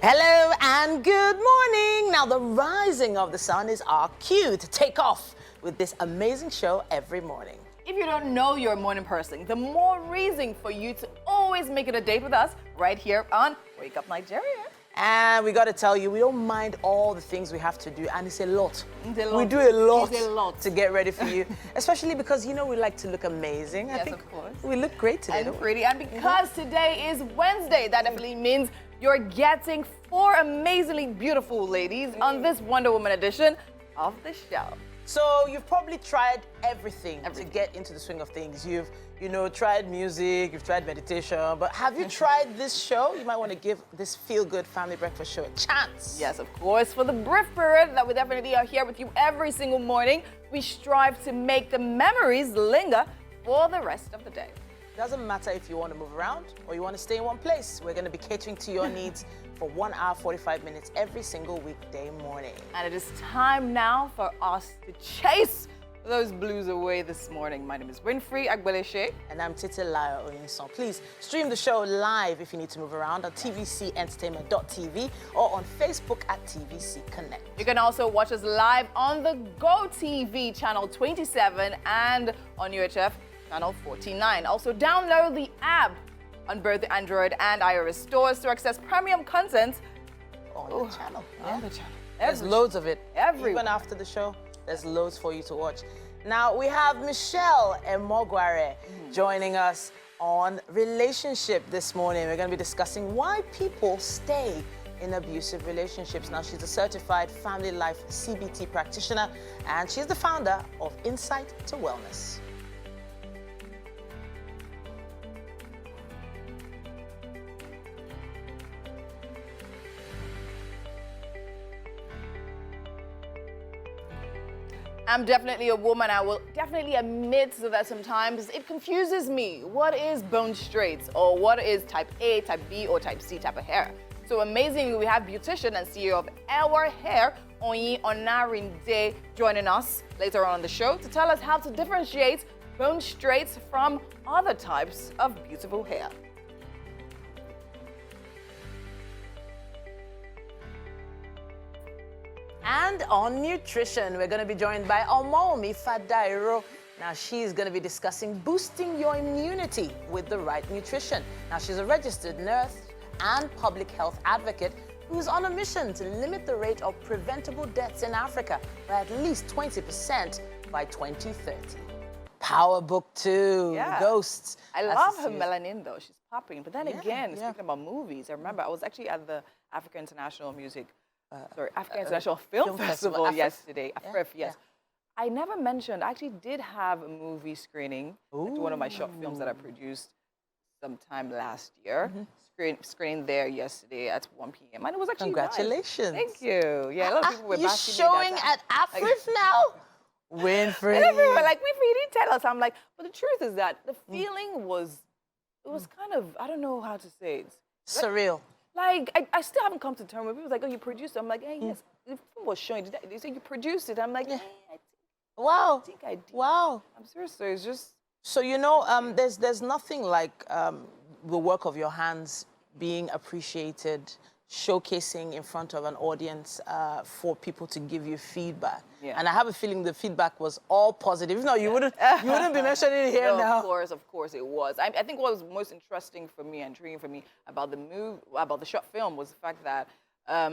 Hello and good morning. Now, the rising of the sun is our cue to take off with this amazing show every morning. If you don't know you're a morning person, the more reason for you to always make it a date with us right here on Wake Up Nigeria. And we got to tell you, we don't mind all the things we have to do, and it's a lot. It's a lot. We do a lot, It's a lot to get ready for you, especially because, you know, we like to look amazing. Yes, I think of course. we look great today, And don't we? pretty. And because today is Wednesday, that definitely means you're getting 4 amazingly beautiful ladies on this Wonder Woman edition of the show. So you've probably tried everything to get into the swing of things. You've, tried music, you've tried meditation, but have you tried this show? You might want to give this feel-good family breakfast show a chance. Yes, of course. For the brief period that we definitely are here with you every single morning, we strive to make the memories linger for the rest of the day. Doesn't matter if you want to move around or you want to stay in one place. We're going to be catering to your needs for 1 hour, 45 minutes every single weekday morning. And it is time now for us to chase those blues away this morning. My name is Winfrey Agbeleshe. And I'm Titilayo Oyinson. Please stream the show live if you need to move around on tvcentertainment.tv or on Facebook at TVC Connect. You can also watch us live on the GOTV channel 27 and on UHF channel 49. Also download the app on both the Android and iOS stores to access premium content On the channel. on the channel. There's loads of it. Everywhere. Even after the show, there's loads for you to watch. Now, we have Michelle Emogware joining us on relationship this morning. We're going to be discussing why people stay in abusive relationships. Now, she's a certified family life CBT practitioner, and she's the founder of Insight to Wellness. I'm definitely a woman. I will definitely admit that sometimes it confuses me. What is bone straight? Or what is type A, type B, or type C type of hair? So amazingly, we have beautician and CEO of Our Hair, Oyin Onarinde, joining us later on the show to tell us how to differentiate bone straights from other types of beautiful hair. And on nutrition, we're going to be joined by Omomi Fadairo. Now, she's going to be discussing boosting your immunity with the right nutrition. Now, she's a registered nurse and public health advocate who's on a mission to limit the rate of preventable deaths in Africa by at least 20% by 2030. Power Book 2, Yeah. I Ghosts. That's love the her series. melanin though. She's popping. But then again, yeah. speaking about movies, I remember I was actually at the Africa International Africa International Film Festival Afri- yesterday. Yeah, Afrif, yes. I never mentioned, I actually did have a movie screening. It's one of my short films that I produced sometime last year. Screening there yesterday at 1 p.m. And it was actually nice. Congratulations. Thank you. Yeah, a lot of people were You're basking showing me at Afrif now? Winfrey. And everyone were like, Winfrey, you didn't tell us. I'm like, but the truth is that the feeling was, it was kind of, I don't know how to say it. Surreal. Like, I still haven't come to terms with it. People was like, oh, you produced it. I'm like, hey, yes, the film was showing. They say you produced it. I'm like, hey, Wow. I think I did. Wow. I'm serious. So it's just. So, there's nothing like the work of your hands being appreciated, showcasing in front of an audience for people to give you feedback. Yeah. And I have a feeling the feedback was all positive. No, you wouldn't be mentioning it here No, now. Of course it was. I think what was most interesting for me and intriguing for me about the short film was the fact that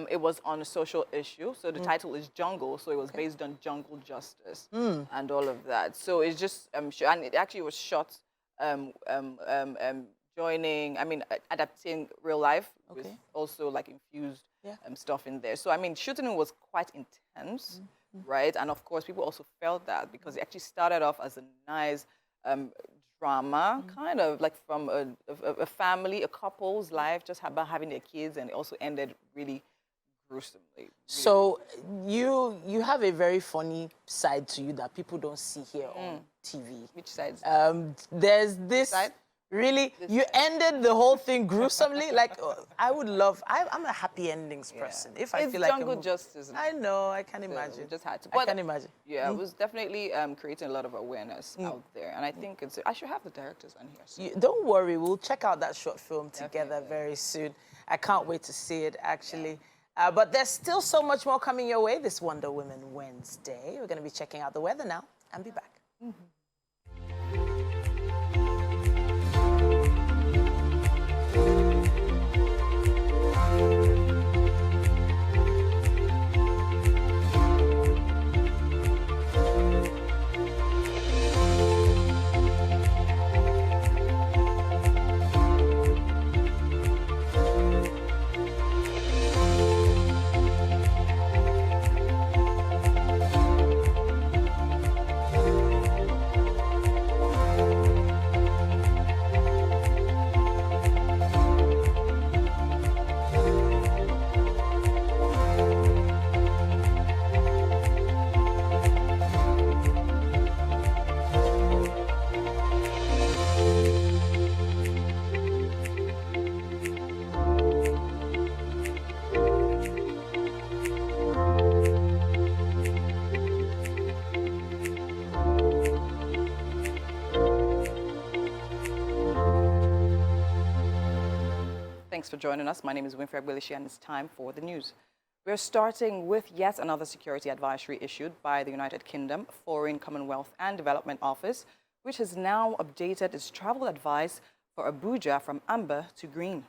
it was on a social issue. So the title is Jungle, so it was based on jungle justice and all of that. So it's just, and it actually was shot adapting real life with also like infused stuff in there. So I mean, shooting was quite intense, right? And of course, people also felt that because it actually started off as a nice drama, kind of like from a family, a couple's life, just about having their kids, and it also ended really gruesomely. So you have a very funny side to you that people don't see here on TV. Which sides? There's this Side? Really? You ended the whole thing gruesomely? Like, I'm a happy endings person. If I it's feel like jungle justice. I know, I can So imagine. we just had to. I can imagine. Yeah, it was definitely creating a lot of awareness out there. And I think I should have the directors on here. So. Don't worry, we'll check out that short film together Definitely. very soon. I can't wait to see it, actually. But there's still so much more coming your way this Wonder Woman Wednesday. We're going to be checking out the weather now and be back. Thanks for joining us. My name is Winfrey Agbelishi, and it's time for the news. We're starting with yet another security advisory issued by the United Kingdom Foreign, Commonwealth and Development Office, which has now updated its travel advice for Abuja from amber to green.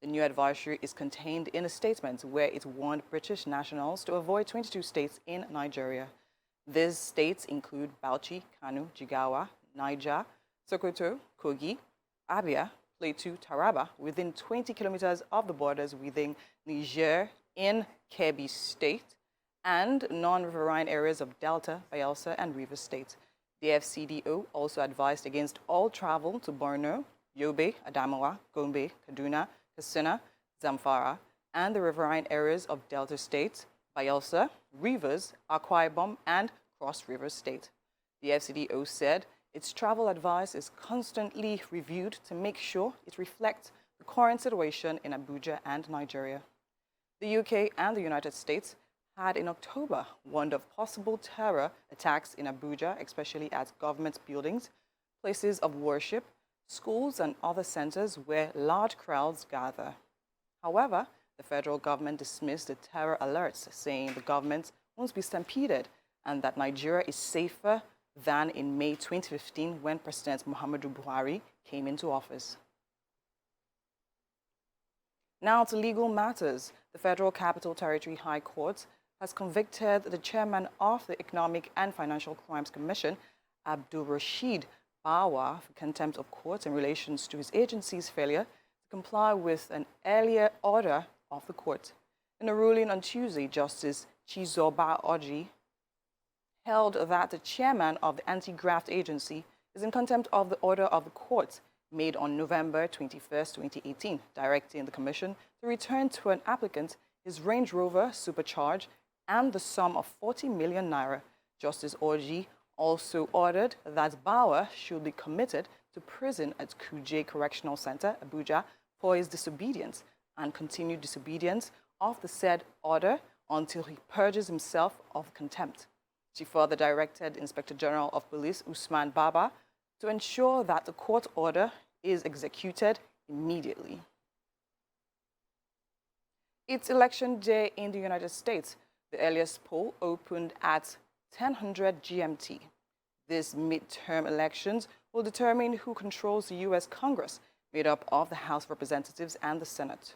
The new advisory is contained in a statement where it warned British nationals to avoid 22 states in Nigeria. These states include Bauchi, Kano, Jigawa, Niger, Sokoto, Kogi, Abia, Plateau, Taraba, within 20 kilometers of the borders within Niger in Kebbi State, and non-riverine areas of Delta, Bayelsa, and Rivers State. The FCDO also advised against all travel to Borno, Yobe, Adamawa, Gombe, Kaduna, Katsina, Zamfara, and the riverine areas of Delta State, Bayelsa, Rivers, Akwa Ibom, and Cross River State. The FCDO said its travel advice is constantly reviewed to make sure it reflects the current situation in Abuja and Nigeria. The UK and the United States had in October warned of possible terror attacks in Abuja, especially at government buildings, places of worship, schools, and other centers where large crowds gather. However, the federal government dismissed the terror alerts, saying the government won't be stampeded and that Nigeria is safer than in May 2015 when President Muhammadu Buhari came into office. Now to legal matters. The Federal Capital Territory High Court has convicted the chairman of the Economic and Financial Crimes Commission, Abdul Rashid Bawa, for contempt of court in relation to his agency's failure to comply with an earlier order of the court. In a ruling on Tuesday, Justice Chizoba Oji held that the chairman of the anti-graft agency is in contempt of the order of the court made on November 21, 2018, directing the commission to return to an applicant his Range Rover Supercharge and the sum of 40 million naira. Justice Oji also ordered that Bauer should be committed to prison at Kuje Correctional Center, Abuja, for his disobedience and continued disobedience of the said order until he purges himself of contempt. She further directed Inspector General of Police Usman Baba to ensure that the court order is executed immediately. It's election day in the United States. The earliest poll opened at 10:00 GMT. These midterm elections will determine who controls the U.S. Congress, made up of the House of Representatives and the Senate.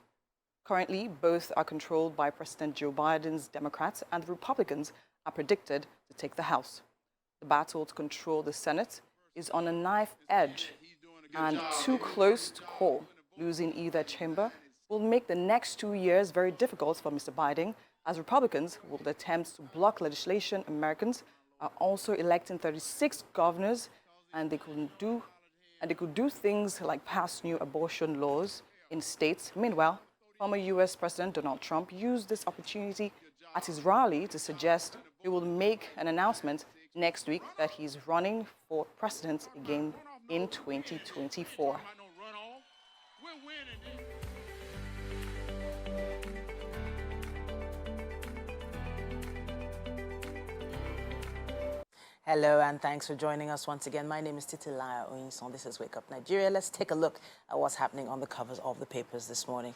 Currently, both are controlled by President Joe Biden's Democrats, and the Republicans are predicted to take the House. The battle to control the Senate is on a knife edge and too close to call. Losing either chamber will make the next 2 years very difficult for Mr. Biden, as Republicans will attempt to block legislation. Americans are also electing 36 governors, and they could do things like pass new abortion laws in states. Meanwhile, former U.S. President Donald Trump used this opportunity at his rally to suggest he will make an announcement next week that he's running for president again in 2024. Hello, and thanks for joining us once again. My name is Titilaya Oyinson. This is Wake Up Nigeria. Let's take a look at what's happening on the covers of the papers this morning.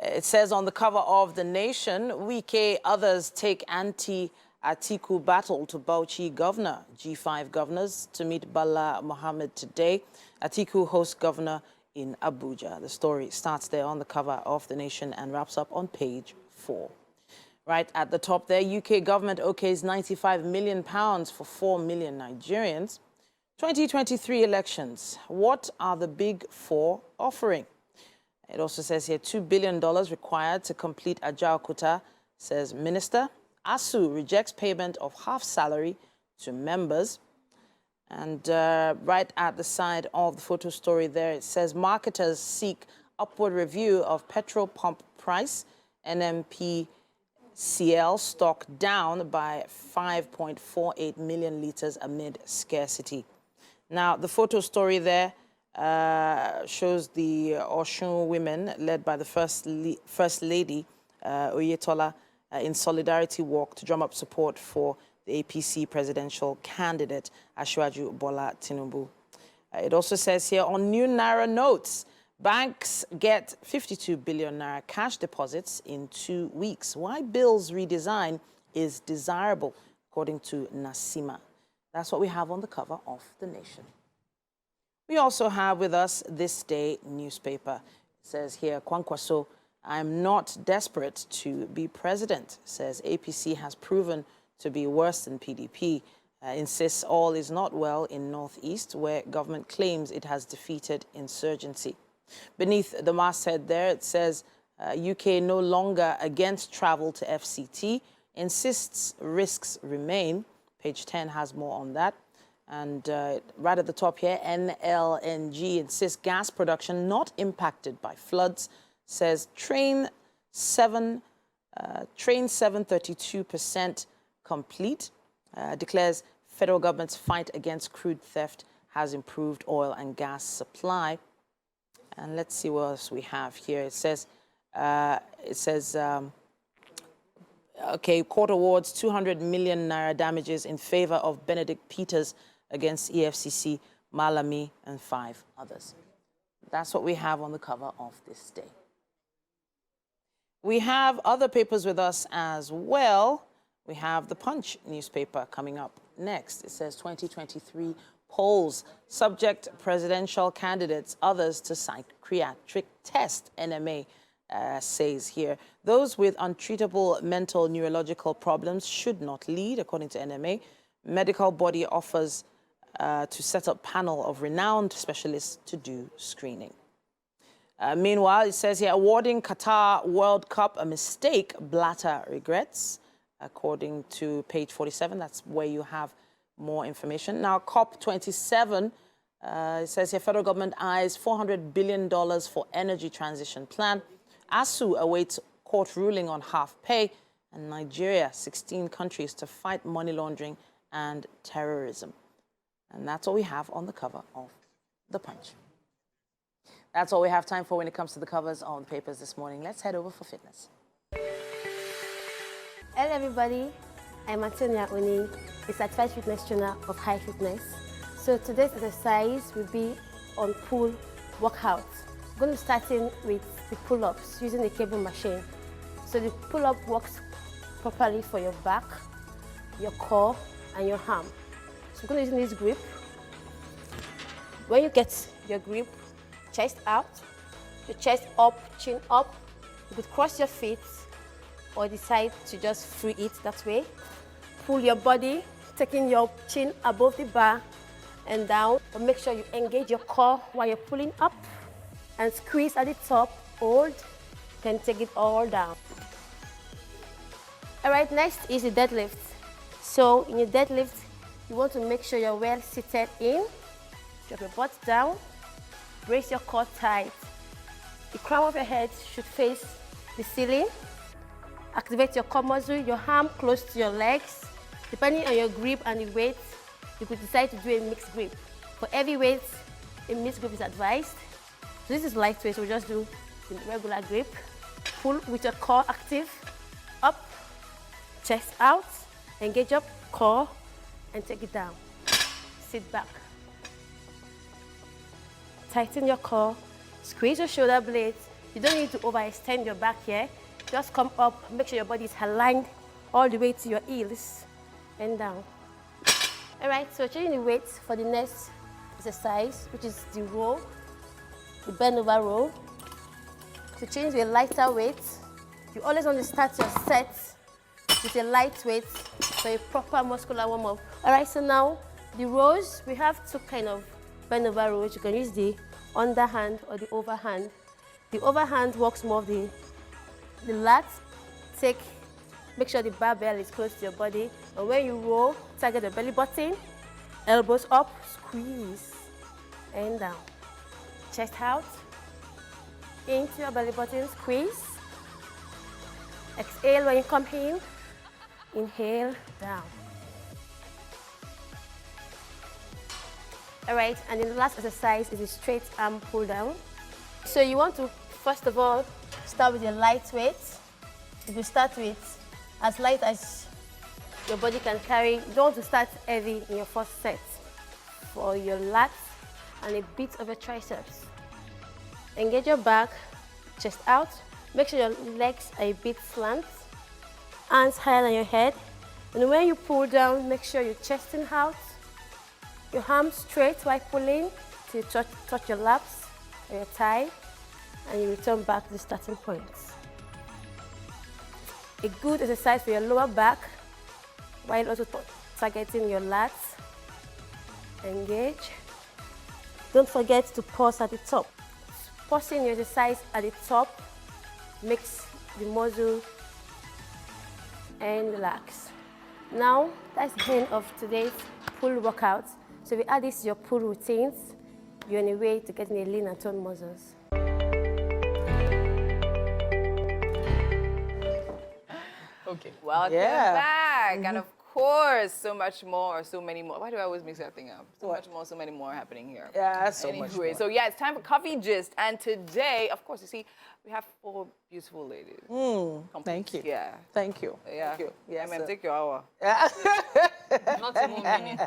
It says on the cover of The Nation, Wike, others take anti-Atiku battle to Bauchi governor. G5 governors to meet Bala Mohammed today. Atiku hosts governor in Abuja. The story starts there on the cover of The Nation and wraps up on page 4. Right at the top there, UK government okays £95 million for 4 million Nigerians. 2023 elections. What are the big four offering? It also says here $2 billion required to complete Ajaokuta, says Minister. ASU rejects payment of half salary to members. And right at the side of the photo story there, it says marketers seek upward review of petrol pump price. NMPCL stock down by 5.48 million litres amid scarcity. Now, the photo story there shows the Osun women led by the First Lady, Oyetola, in solidarity walk to drum up support for the APC presidential candidate, Asiwaju Bola Tinubu. It also says here on new Naira notes, banks get 52 billion Naira cash deposits in 2 weeks. Why bills redesign is desirable, according to Nasima. That's what we have on the cover of The Nation. We also have with us This Day newspaper. It says here, Kwankwaso, I'm not desperate to be president, says APC has proven to be worse than PDP, insists all is not well in Northeast, where government claims it has defeated insurgency. Beneath the masthead there, it says UK no longer against travel to FCT, insists risks remain. Page 10 has more on that. And right at the top here, NLNG insists gas production not impacted by floods, says train 32% complete, declares federal government's fight against crude theft has improved oil and gas supply. And let's see what else we have here. It says, okay, court awards 200 million Naira damages in favor of Benedict Peters against EFCC, Malami, and 5 others. That's what we have on the cover of This Day. We have other papers with us as well. We have the Punch newspaper coming up next. It says 2023 polls subject presidential candidates, others to psychiatric test, NMA says here. Those with untreatable mental neurological problems should not lead, according to NMA. Medical body offers to set up panel of renowned specialists to do screening. Meanwhile, it says here, awarding Qatar World Cup a mistake, Blatter regrets, according to page 47. That's where you have more information. Now, COP27, it says here, federal government eyes $400 billion for energy transition plan. ASU awaits court ruling on half pay. And Nigeria, 16 countries to fight money laundering and terrorism. And that's all we have on the cover of The Punch. That's all we have time for when it comes to the covers of the papers this morning. Let's head over for fitness. Hello everybody, I'm Antonia Oni, a certified fitness trainer of High Fitness. So today's exercise will be on pull workout. I'm going to start in with the pull-ups using the cable machine. So the pull-up works properly for your back, your core, and your arm. So I'm going to use this grip. When you get your grip, chest out, your chest up, chin up, you could cross your feet or decide to just free it that way. Pull your body, taking your chin above the bar and down. But make sure you engage your core while you're pulling up and squeeze at the top, hold, then take it all down. All right, next is the deadlift. So in your deadlift, you want to make sure you're well seated in, drop your butt down, brace your core tight. The crown of your head should face the ceiling. Activate your core muscle, your arm close to your legs. Depending on your grip and the weight, you could decide to do a mixed grip. For heavy weights, a mixed grip is advised. So this is lightweight, so we just do the regular grip. Pull with your core active, up, chest out, engage up, core, and take it down. Sit back. Tighten your core, squeeze your shoulder blades. You don't need to overextend your back here. Just come up, make sure your body is aligned all the way to your heels and down. All right, so changing the weights for the next exercise, which is the row, the bend over row. To change to a lighter weight, you always want to start your set with a light weight for a proper muscular warm-up. All right, so now the rows, we have two kind of bend over rows. You can use the underhand or the overhand. The overhand works more of the lats. Make sure the barbell is close to your body. And when you roll, target the belly button, elbows up, squeeze, and down. Chest out, into your belly button, squeeze. Exhale when you come in, inhale, down. All right, and the last exercise is a straight arm pull down. So you want to, first of all, start with your light weight. If you start with as light as your body can carry, you don't want to start heavy in your first set. For your lats and a bit of your triceps. Engage your back, chest out. Make sure your legs are a bit slant. Hands higher than your head. And when you pull down, make sure you're chesting out. Your arms straight while pulling till you touch your laps or your thigh. And you return back to the starting point. A good exercise for your lower back while also targeting your lats. Engage. Don't forget to pause at the top. Pausing your exercise at the top makes the muscle and relax. Now, that's the end of today's pull workout. So if you add this to your pull routines, you're on a way to getting a lean and toned muscles. Okay. Welcome back. And of course, so much more, so many more. Why do I always mix that thing up? So much more, so many more happening here. Yeah, so much more. So yeah, it's time for Coffee Gist. And today, of course, you see, we have 4 beautiful ladies. Thank you. Yeah. Thank you. Yeah. Thank you. Yes, Take your hour. Not 2 more minutes.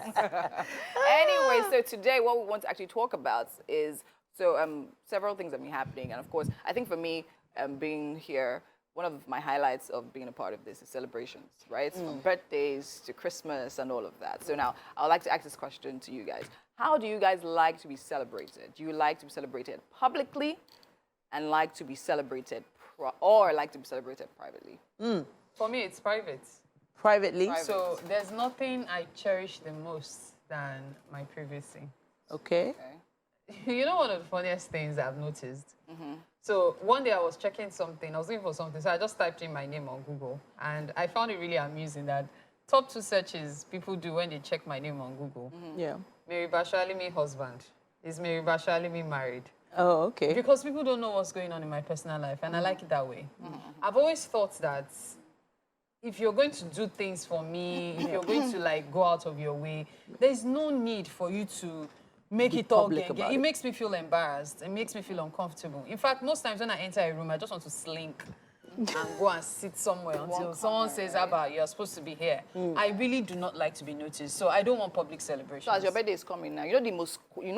Anyway, so today what we want to actually talk about is, several things have been happening. And of course, I think for me, being here, one of my highlights of being a part of this is celebrations, right? From birthdays to Christmas and all of that. So now, I would like to ask this question to you guys. How do you guys like to be celebrated? Do you like to be celebrated publicly and like to be celebrated or like to be celebrated privately? For me, it's private. Privately? So there's nothing I cherish the most than my privacy. Okay. You know, one of the funniest things I've noticed? So one day I was checking something, I was looking for something, so I just typed in my name on Google, and I found it really amusing that top 2 searches people do when they check my name on Google. Yeah. Mary Bashalimi husband. Is Mary Bashalimi married? Oh, okay. Because people don't know what's going on in my personal life, and I like it that way. I've always thought that if you're going to do things for me, if you're going to like go out of your way, there's no need for you to make it all public about it makes me feel embarrassed. It makes me feel uncomfortable. In fact, most times when I enter a room, I just want to slink and go and sit somewhere until someone says, Abba, you're supposed to be here. I really do not like to be noticed, so I don't want public celebrations. So as your birthday is coming now, you know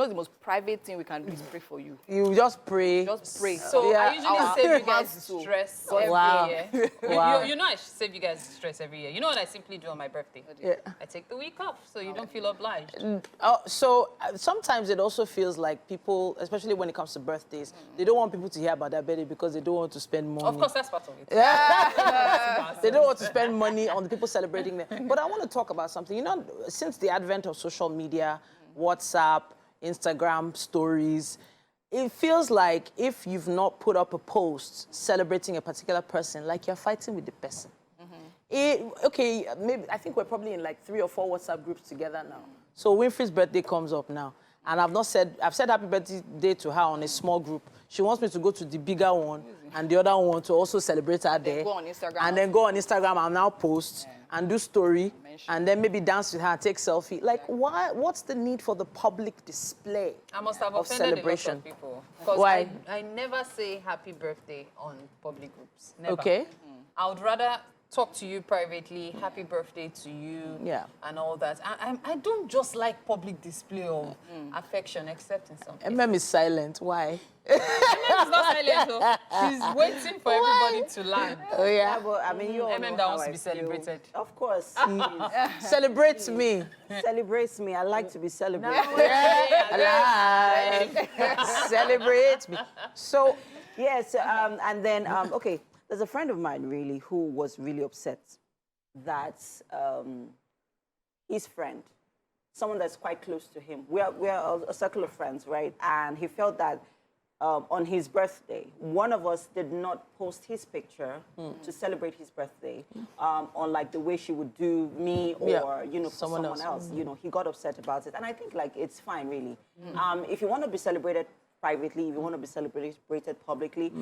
the most private thing we can do is pray for you. You just pray. Just pray. So I usually save you guys stress every year. Wow. You know I save you guys stress every year. You know what I simply do on my birthday? Yeah. I take the week off, so you don't feel obliged. So sometimes it also feels like people, especially when it comes to birthdays, they don't want people to hear about their birthday because they don't want to spend money. Of course, that's part of it. They don't want to spend money on the people celebrating them. But I want to talk about something. You know, since the advent of social media, WhatsApp, Instagram, stories, it feels like if you've not put up a post celebrating a particular person, like you're fighting with the person. Okay, maybe I think we're probably in like 3 or 4 WhatsApp groups together now. So Winfrey's birthday comes up now. And I've said happy birthday to her on a small group. She wants me to go to the bigger one and the other one to also celebrate her there. Go on Instagram. And then go on Instagram and now post and do story and then maybe dance with her and take selfie. Like, why? What's the need for the public display I must have of offended celebration? a lot of people. Because I never say happy birthday on public groups. Never. Okay. I would rather talk to you privately, happy birthday to you, and all that. I don't just like public display of affection, except in some cases. Is silent. Why? She's not silent, though. She's waiting for everybody to land. Oh, yeah. But I mean, you all know that how wants to I be feel. celebrated. Of course. Celebrates me. Celebrates me. I like to be celebrated. Celebrates me. So, yes, and then, okay, there's a friend of mine, really, who was really upset that his friend, someone that's quite close to him, we're a circle of friends, right? And he felt that on his birthday, one of us did not post his picture to celebrate his birthday on like the way she would do me or, you know, someone else. You know, he got upset about it. And I think like it's fine, really. If you want to be celebrated privately, if you want to be celebrated publicly,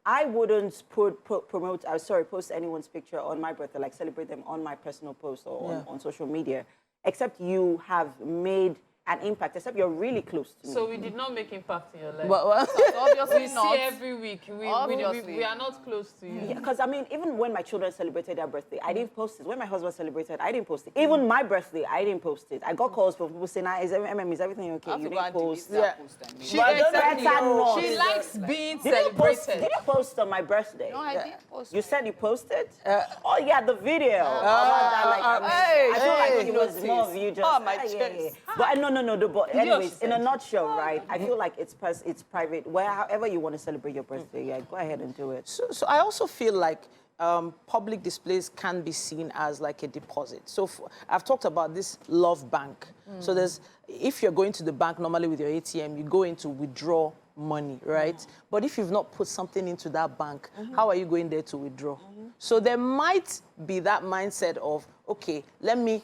I wouldn't post anyone's picture on my birthday, like celebrate them on my personal post or on social media, except you have made an impact, except you're really close to me. So we did not make impact in your life. Obviously we not. see every week. We are not close to you. Yeah, because I mean, even when my children celebrated their birthday, I didn't post it. When my husband celebrated, I didn't post it. Even my birthday, I didn't post it. I got calls from people saying, is everything okay? You didn't post. She likes being Did celebrated. you post on my birthday? No, I didn't post. You said you posted? Oh, yeah, the video. I feel like it was more of you just. Oh, my chest. But no. But anyways, in a nutshell, right? I feel like it's private. However you want to celebrate your birthday, go ahead and do it. So I also feel like public displays can be seen as like a deposit. So I've talked about this love bank. So if you're going to the bank normally with your ATM, you go in to withdraw money, right? But if you've not put something into that bank, how are you going there to withdraw? So there might be that mindset of, okay, let me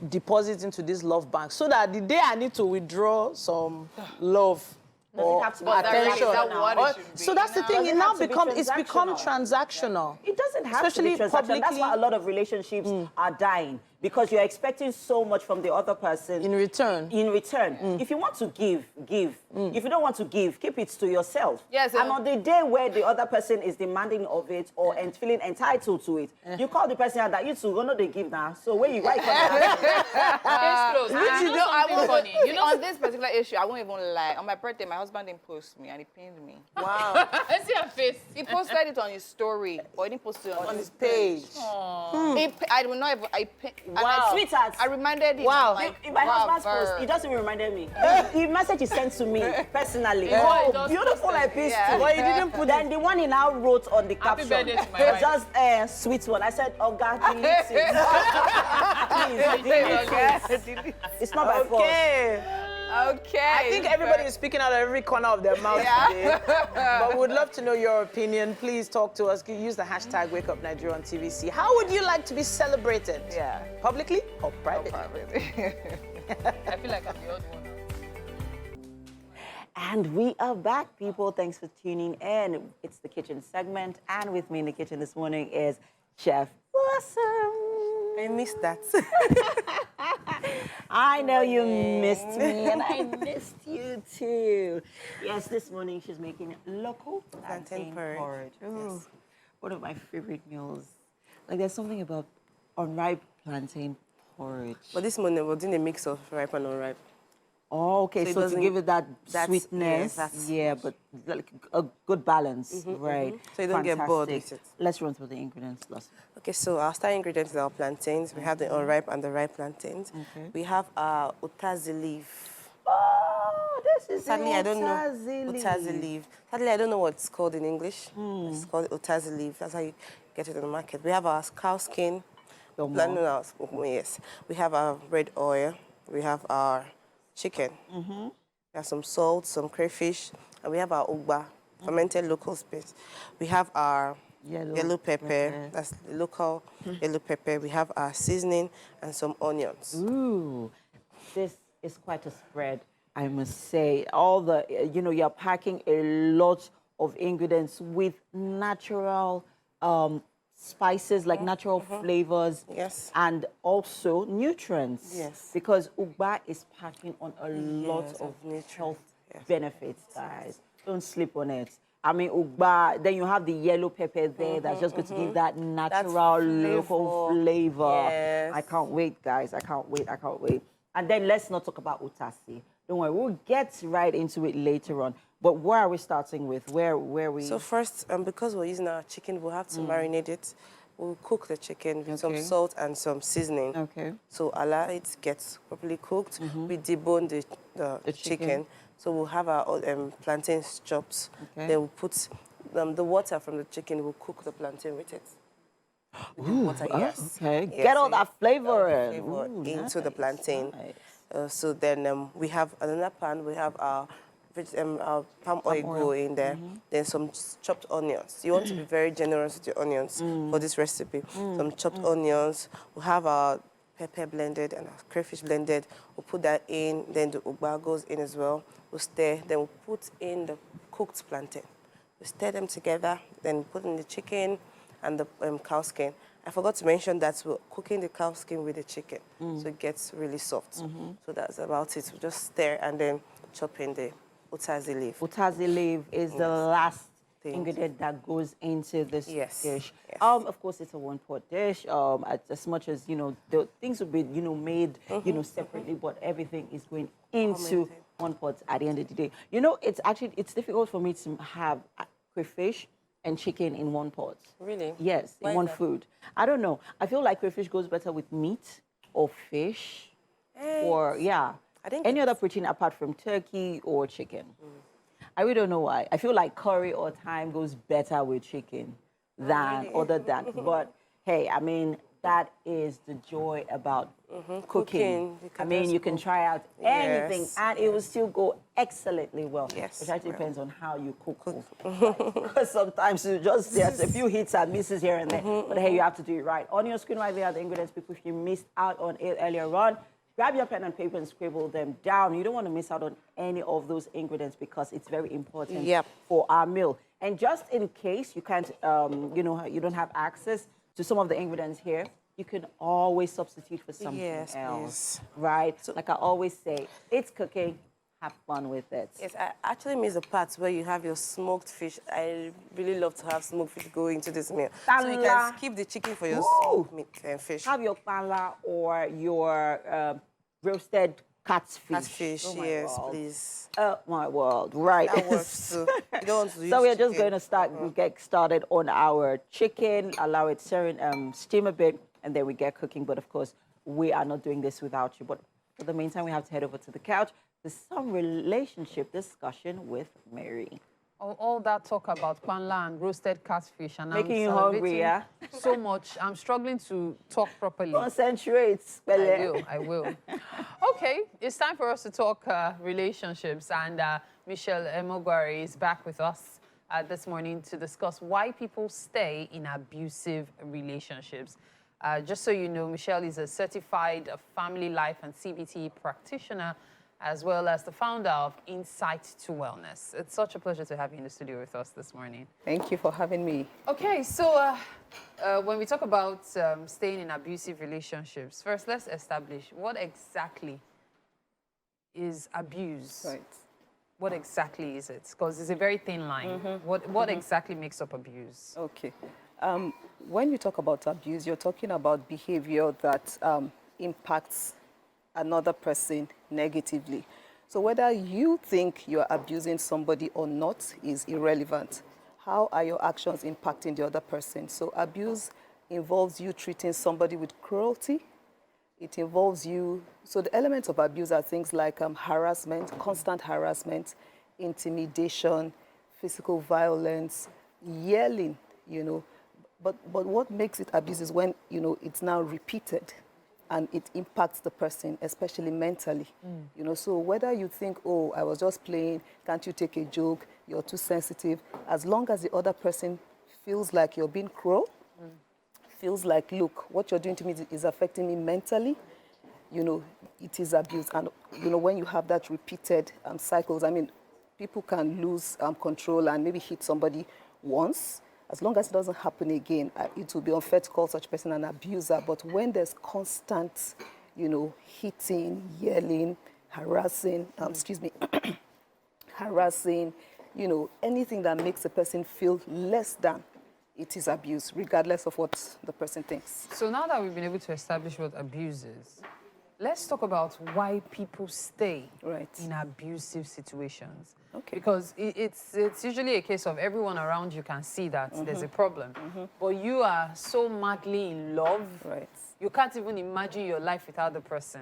deposit into this love bank so that the day I need to withdraw some love or attention. So that's the thing. It now become transactional. It doesn't have to be transactional. That's why a lot of relationships are dying, because you're expecting so much from the other person in return. If you want to give. If you don't want to give, keep it to yourself. Yes. And on the day where the other person is demanding of it or feeling entitled to it, you call the person out that you two gonna they give now. So where you right? Funny. You know, on this particular issue, I won't even lie. On my birthday, my husband didn't post me, and he pinned me. Wow. I see her face. He posted it on his story, or he didn't post it on his page. I will not even. Wow. Sweetheart. I reminded him. Wow. Like, My husband's post, he just even reminded me. The message he sent to me personally. Oh, Oh, beautiful epistle. Yeah. But he didn't put. Then the one he now wrote on the Happy caption birthday to my wife. just a sweet one. I said, oh God, delete it. Please, delete it. It's not by force. Okay. I think everybody is speaking out of every corner of their mouth today. But we would love to know your opinion. Please talk to us. Use the hashtag WakeUpNigeria on TVC. How would you like to be celebrated? Yeah. Publicly or privately? I feel like I'm the odd one. And we are back, people. Thanks for tuning in. It's the kitchen segment. And with me in the kitchen this morning is Chef Blossom. I missed that. I know you missed me, and I missed you too. Yes, this morning she's making local plantain porridge. Yes. One of my favorite meals. Like, there's something about unripe plantain porridge. But this morning we're doing a mix of ripe and unripe. Oh, okay. So it So to doesn't- give it that that's- sweetness, yes, yeah, but like a good balance, right? So you don't get bored Fantastic. with it. Let's run through the ingredients, Blossom. Okay, so our starting ingredients are our plantains. We have the unripe and the ripe plantains. Okay. We have our utazi leaf. Oh, this is Sadly, I don't know utazi utazi leaf. Sadly, I don't know what it's called in English. It's called utazi leaf. That's how you get it in the market. We have our cow skin. Yes. We have our red oil. We have our chicken. We have some salt, some crayfish, and we have our ugba, fermented local spice. We have our yellow pepper. That's the local yellow pepper. We have our seasoning and some onions. Ooh, this is quite a spread, I must say. All the, you're packing a lot of ingredients with natural spices, like natural flavors. Yes. And also nutrients. Yes. Because ugba is packing on a lot Yes, of nutrients. health Yes. benefits, guys. Don't sleep on it. I mean, ugba. Then you have the yellow pepper there. That's just going to give that natural local flavor. Yes. I can't wait, guys. I can't wait. I can't wait. And then let's not talk about utasi. Don't worry, we'll get right into it later on. But where are we starting with? Where we? So first, because we're using our chicken, we'll have to marinate it. We'll cook the chicken with some salt and some seasoning. Okay. So allow it to get properly cooked. We debone the chicken. So we'll have our plantains chopped. Okay. Then we'll put the water from the chicken. We'll cook the plantain with it. With the water, yes. Okay. Yes, Get all so that flavor into the plantain. Nice. So then we have another pan. We have our palm oil go in there. Then some chopped onions. You want to be very generous with your onions for this recipe. Some chopped onions. We'll have our pepper blended and our crayfish blended. We'll put that in. Then the ugba goes in as well. We'll stir. Then we'll put in the cooked plantain. We stir them together. Then put in the chicken and the cow skin. I forgot to mention that we're cooking the cow skin with the chicken, so it gets really soft. So that's about it. We just stir and then chop in the utazi leaf. Utazi leaf is the last ingredient that goes into this dish. Yes. Of course, it's a one-pot dish. As much as the things will be made separately, but everything is going into one pot at the end of the day. It's difficult for me to have crayfish and chicken in one pot. Really? Yes, in one food. I don't know. I feel like crayfish goes better with meat or fish or, I think any other protein apart from turkey or chicken. I really don't know why. I feel like curry or thyme goes better with chicken than other than. But hey, I mean, that is the joy about cooking. I mean, you can try out anything and it will still go excellently well. Yes. Which actually depends on how you cook. Because sometimes there's a few hits and misses here and there. But hey, you have to do it right. On your screen right there are the ingredients, people, if you missed out on it earlier on, grab your pen and paper and scribble them down. You don't want to miss out on any of those ingredients because it's very important for our meal. And just in case you can't, you don't have access to some of the ingredients here, you can always substitute for something else, right? So, like I always say, it's cooking. Have fun with it. Yes, I actually miss the part where you have your smoked fish. I really love to have smoked fish go into this meal. So you can skip the chicken for your smoked meat and fish. Have your pala or your roasted catfish. Catfish, yes, please. Oh, my world, right. That works too. You don't want to use So we're just chicken. going to get started on our chicken, allow it steam a bit, and then we get cooking. But of course, we are not doing this without you. But for the meantime, we have to head over to the couch. There's some relationship discussion with Mary. All that talk about panla and roasted catfish, and Making I'm you hungry, yeah? so much. I'm struggling to talk properly. Concentrate. I will. Okay, it's time for us to talk relationships, and Michelle Emogwari is back with us this morning to discuss why people stay in abusive relationships. Just so you know, Michelle is a certified family life and CBT practitioner, as well as the founder of Insight to Wellness. It's such a pleasure to have you in the studio with us this morning. Thank you for having me. Okay, so when we talk about staying in abusive relationships, first let's establish what exactly is abuse. Right. What exactly is it? Because it's a very thin line. What exactly makes up abuse? Okay. When you talk about abuse, you're talking about behavior that impacts another person negatively. So whether you think you're abusing somebody or not is irrelevant. How are your actions impacting the other person? So abuse involves you treating somebody with cruelty. It involves you, so the elements of abuse are things like harassment, constant harassment, intimidation, physical violence, yelling, But what makes it abuse is when, it's now repeated and it impacts the person, especially mentally. So whether you think, oh, I was just playing, can't you take a joke, you're too sensitive, as long as the other person feels like you're being cruel, feels like, look, what you're doing to me is affecting me mentally, it is abuse. And, when you have that repeated cycles, people can lose control and maybe hit somebody once. As long as it doesn't happen again, it will be unfair to call such a person an abuser. But when there's constant, hitting, yelling, harassing, harassing, you know, anything that makes a person feel less than, it is abuse, regardless of what the person thinks. So now that we've been able to establish what abuse is, let's talk about why people stay in abusive situations. Okay. Because it's usually a case of everyone around you can see that there's a problem. But you are so madly in love, you can't even imagine your life without the person.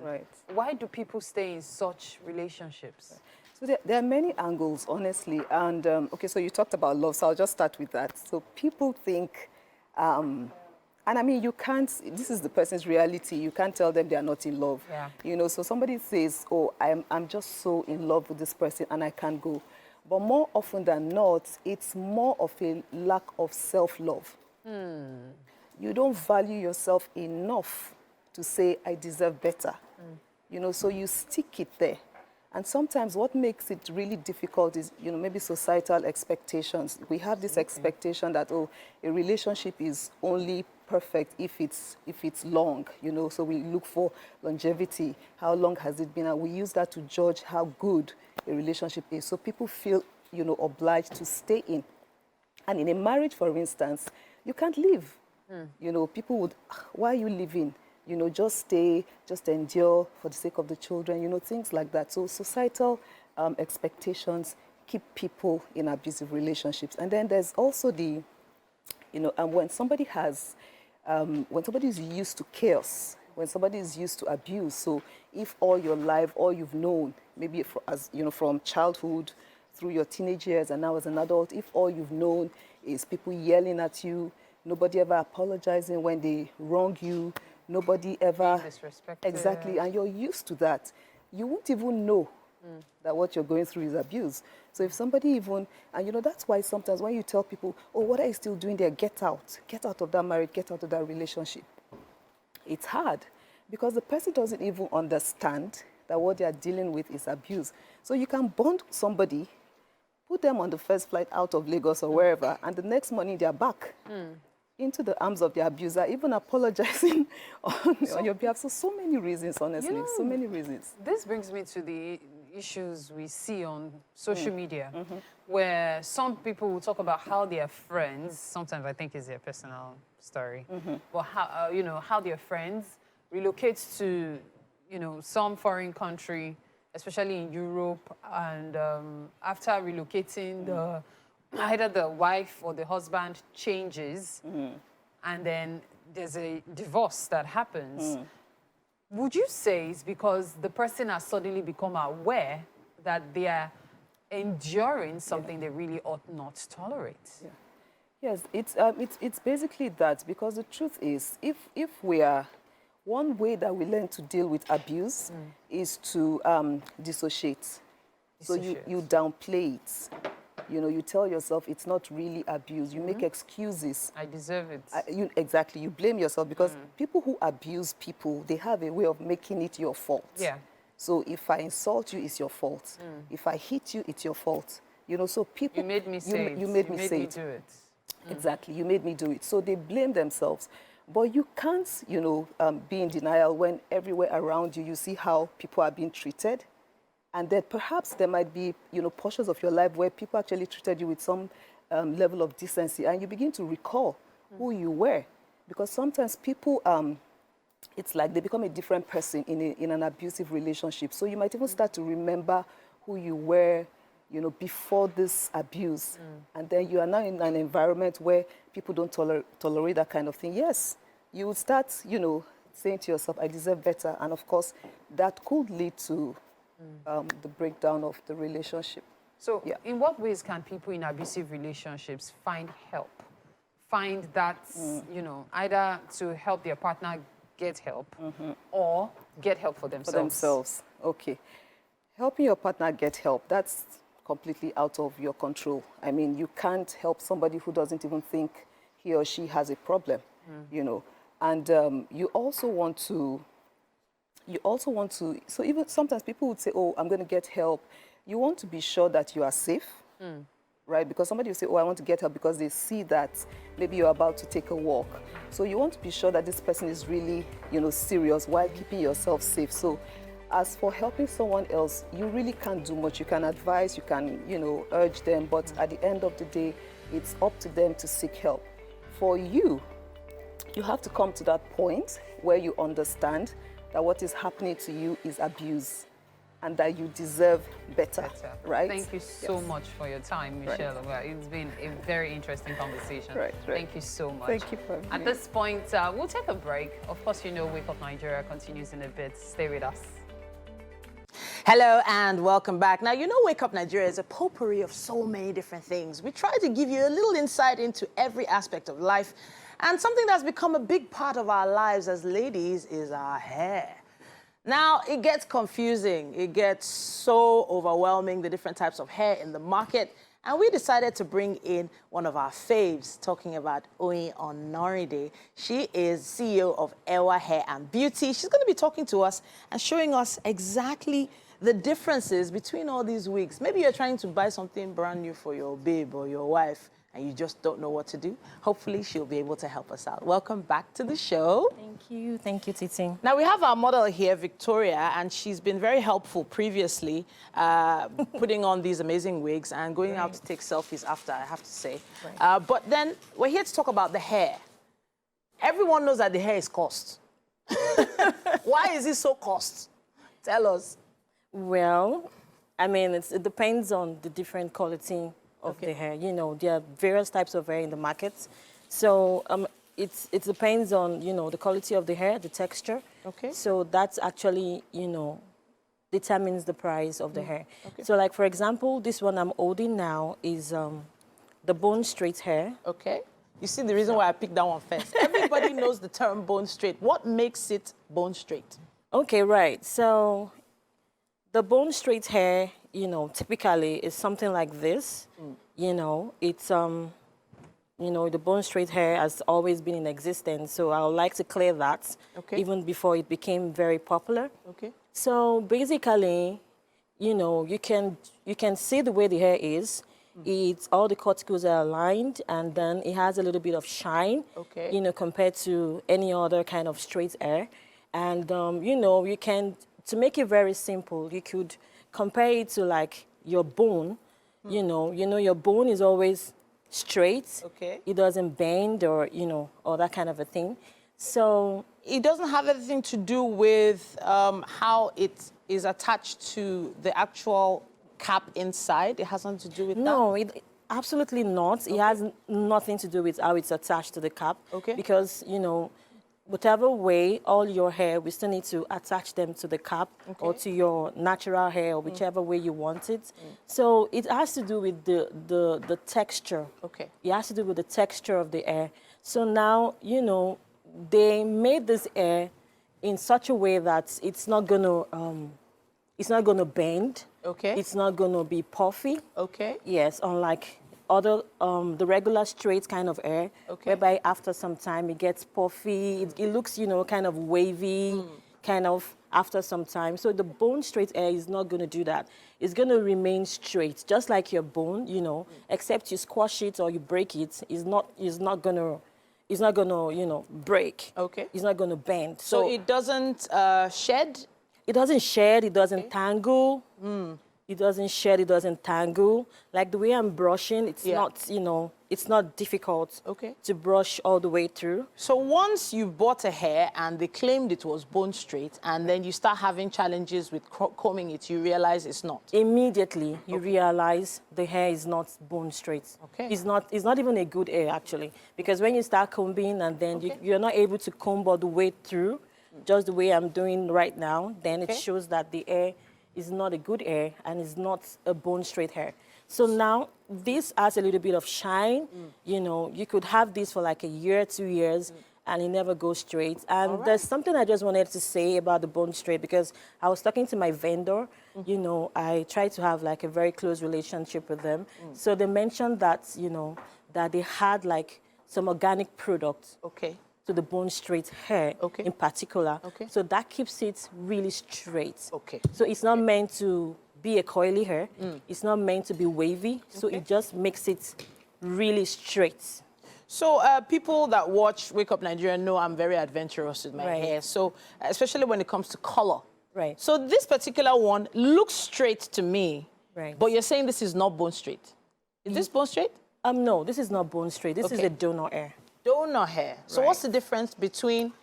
Why do people stay in such relationships? So there are many angles, honestly. And, okay, so you talked about love, so I'll just start with that. So people think, and I mean, you can't, this is the person's reality. You can't tell them they are not in love. You know, so somebody says, oh, I'm just so in love with this person and I can't go. But more often than not, it's more of a lack of self-love. You don't value yourself enough to say, I deserve better. You know, so you stick it there. And sometimes what makes it really difficult is, you know, maybe societal expectations. We have this expectation that, oh, a relationship is only perfect if it's long, you know, so we look for longevity. How long has it been? And we use that to judge how good a relationship is. So people feel, you know, obliged to stay in. And in a marriage, for instance, you can't leave. You know, people would, why are you leaving? You know, just stay, just endure for the sake of the children, you know, things like that. So societal expectations keep people in abusive relationships. And then there's also the, you know, when somebody has, when somebody is used to chaos, when somebody is used to abuse, so if all your life, all you've known, maybe as, you know, from childhood through your teenage years and now as an adult, if all you've known is people yelling at you, nobody ever apologizing when they wrong you, nobody ever exactly, and you're used to that, you won't even know that what you're going through is abuse. So if somebody even, and you know, that's why sometimes when you tell people, oh, what are you still doing there? Get out of that marriage, get out of that relationship. It's hard because the person doesn't even understand that what they are dealing with is abuse. So you can bond somebody, put them on the first flight out of Lagos or wherever, and the next morning they're back into the arms of the abuser, even apologizing on your behalf. So many reasons, honestly, You know, so many reasons. This brings me to the issues we see on social media, where some people will talk about how their friends, sometimes I think it's their personal story, but how, you know, how their friends relocate to, you know, some foreign country, especially in Europe, and after relocating, either the wife or the husband changes, and then there's a divorce that happens. Would you say it's because the person has suddenly become aware that they are enduring something they really ought not to tolerate? Yes, it's basically that, because the truth is, if we are, one way that we learn to deal with abuse is to dissociate. So you downplay it. You know, you tell yourself it's not really abuse. You make excuses. I deserve it. Exactly. You blame yourself because people who abuse people, they have a way of making it your fault. So if I insult you, it's your fault. If I hit you, it's your fault. You know, so people... You made me say it. You made me do it. Exactly. You made me do it. So they blame themselves. But you can't, you know, be in denial when everywhere around you, you see how people are being treated. And then perhaps there might be, you know, portions of your life where people actually treated you with some level of decency, and you begin to recall who you were. Because sometimes people, it's like they become a different person in an abusive relationship. So you might even start to remember who you were, you know, before this abuse. And then you are now in an environment where people don't tolerate that kind of thing. Yes, you would start, you know, saying to yourself, I deserve better. And of course, that could lead to the breakdown of the relationship. So in what ways can people in abusive relationships find help? Find that, you know, either to help their partner get help or get help for themselves. Okay. Helping your partner get help, that's completely out of your control. I mean, you can't help somebody who doesn't even think he or she has a problem, you know. And you also want to, so even sometimes people would say, oh, I'm going to get help. You want to be sure that you are safe, right? Because somebody will say, oh, I want to get help because they see that maybe you're about to take a walk. So you want to be sure that this person is really, you know, serious while keeping yourself safe. So As for helping someone else, you really can't do much. You can advise, you can, urge them, but at the end of the day, it's up to them to seek help. For you, you have to come to that point where you understand that what is happening to you is abuse and that you deserve better. Right? Thank you so much for your time, Michelle. Right. Well, it's been a very interesting conversation. Right. Thank you so much. Thank you for having At me. this point, we'll take a break. Of course, Wake Up Nigeria continues in a bit. Stay with us. Hello and welcome back. Now, Wake Up Nigeria is a potpourri of so many different things. We try to give you a little insight into every aspect of life. And something that's become a big part of our lives as ladies is our hair. Now, it gets confusing. It gets so overwhelming, the different types of hair in the market. And we decided to bring in one of our faves, talking about Oyin Onoride. She is CEO of Ewa Hair and Beauty. She's going to be talking to us and showing us exactly the differences between all these wigs. Maybe you're trying to buy something brand new for your babe or your wife, and you just don't know what to do. Hopefully, she'll be able to help us out. Welcome back to the show. Thank you, Titi. Now, we have our model here, Victoria, and she's been very helpful previously, putting on these amazing wigs and going out to take selfies after, I have to say. But then, we're here to talk about the hair. Everyone knows that the hair is cost. Why is it so cost? Tell us. Well, I mean, it depends on the different quality of the hair. There are various types of hair in the market. So it depends on, the quality of the hair, the texture. Okay. So that's actually, determines the price of the hair. Okay. So like, for example, this one I'm holding now is the bone straight hair. Okay. You see the reason why I picked that one first. Everybody knows the term bone straight. What makes it bone straight? Okay, right. So the bone straight hair, typically is something like this. It's, the bone straight hair has always been in existence. So I would like to clear that, even before it became very popular. Okay. So basically, you can see the way the hair is. It's all the cuticles are aligned, and then it has a little bit of shine, compared to any other kind of straight hair. And, you can, to make it very simple, you could compare it to like your bone. Your bone is always straight. Okay. It doesn't bend or, or that kind of a thing. So it doesn't have anything to do with how it is attached to the actual cap inside. It has nothing to do with that? No, absolutely not. It has nothing to do with how it's attached to the cap. Okay. Because, whatever way, all your hair, we still need to attach them to the cap or to your natural hair or whichever way you want it. So it has to do with the texture. Okay. It has to do with the texture of the hair. So now, they made this hair in such a way that it's not gonna bend. Okay. It's not gonna be puffy. Okay. Yes, unlike other, the regular straight kind of hair, whereby after some time it gets puffy, it looks, kind of wavy, kind of after some time. So the bone straight hair is not going to do that. It's going to remain straight, just like your bone, except you squash it or you break it. It's not going to, break. Okay. It's not going to bend. So it doesn't shed? It doesn't shed, it doesn't tangle. It doesn't shed, it doesn't tangle. Like the way I'm brushing, it's not, it's not difficult to brush all the way through. So once you bought a hair and they claimed it was bone straight, and then you start having challenges with combing it, you realize it's not? Immediately, you realize the hair is not bone straight. Okay. It's not even a good hair, actually. Because when you start combing and then you're not able to comb all the way through, just the way I'm doing right now, then it shows that the hair is not a good hair and is not a bone straight hair. So now this has a little bit of shine. You could have this for like a year, 2 years, and it never goes straight. And there's something I just wanted to say about the bone straight, because I was talking to my vendor. I try to have like a very close relationship with them. So they mentioned that, that they had like some organic products. To the bone straight hair in particular. So that keeps it really straight. So it's not meant to be a coily hair. It's not meant to be wavy. So it just makes it really straight. So people that watch Wake Up Nigeria know I'm very adventurous with my hair. So especially when it comes to color. Right. So this particular one looks straight to me. Right. But you're saying this is not bone straight. Is this bone straight? No, this is not bone straight. This is Okay. a donor hair. Donor hair. So Right. what's the difference between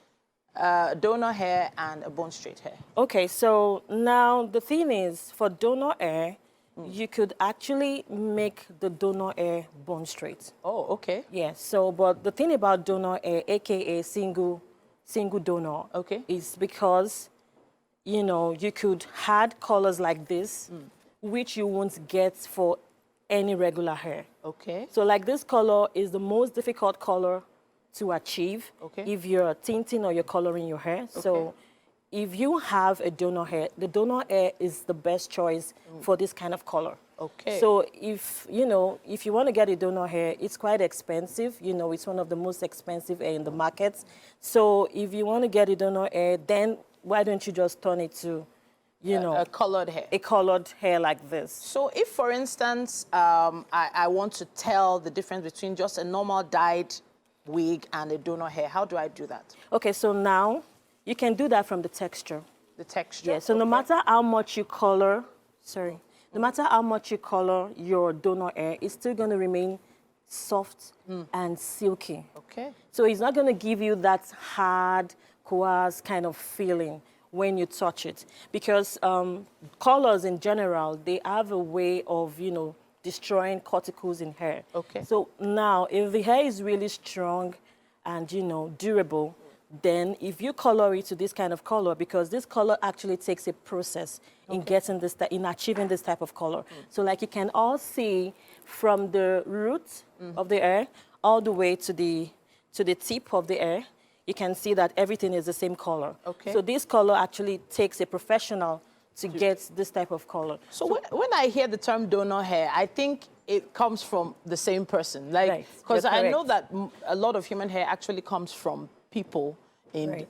donor hair and a bone straight hair? Okay, so now the thing is, for donor hair, you could actually make the donor hair bone straight. Oh, okay. Yeah, so, but the thing about donor hair, AKA single donor, Okay. is because, you know, you could add colors like this, which you won't get for any regular hair. Okay. So like this color is the most difficult color to achieve Okay. if you're tinting or you're coloring your hair. So if you have a donor hair, the donor hair is the best choice for this kind of color. Okay. So if you want to get a donor hair, it's quite expensive. You know, it's one of the most expensive hair in the market. So if you want to get a donor hair, then why don't you just turn it to, you know, A colored hair. a colored hair like this? So if, for instance, I want to tell the difference between just a normal dyed wig and a donor hair, how do I do that? Okay, so now you can do that from the texture. The texture? Yeah, so no matter how much you color, no matter how much you color your donor hair, it's still going to remain soft and silky. Okay. So it's not going to give you that hard, coarse kind of feeling when you touch it. Because colors in general, they have a way of, you know, destroying cuticles in hair. Okay. So now, if the hair is really strong and, you know, durable, then if you color it to this kind of color, because this color actually takes a process in getting this, in achieving this type of color. So like you can all see from the root of the hair all the way to the tip of the hair, you can see that everything is the same color. Okay. So this color actually takes a professional to get this type of color. So when I hear the term donor hair, I think it comes from the same person. Like, Right, because you're I know correct. that a lot of human hair actually comes from people in,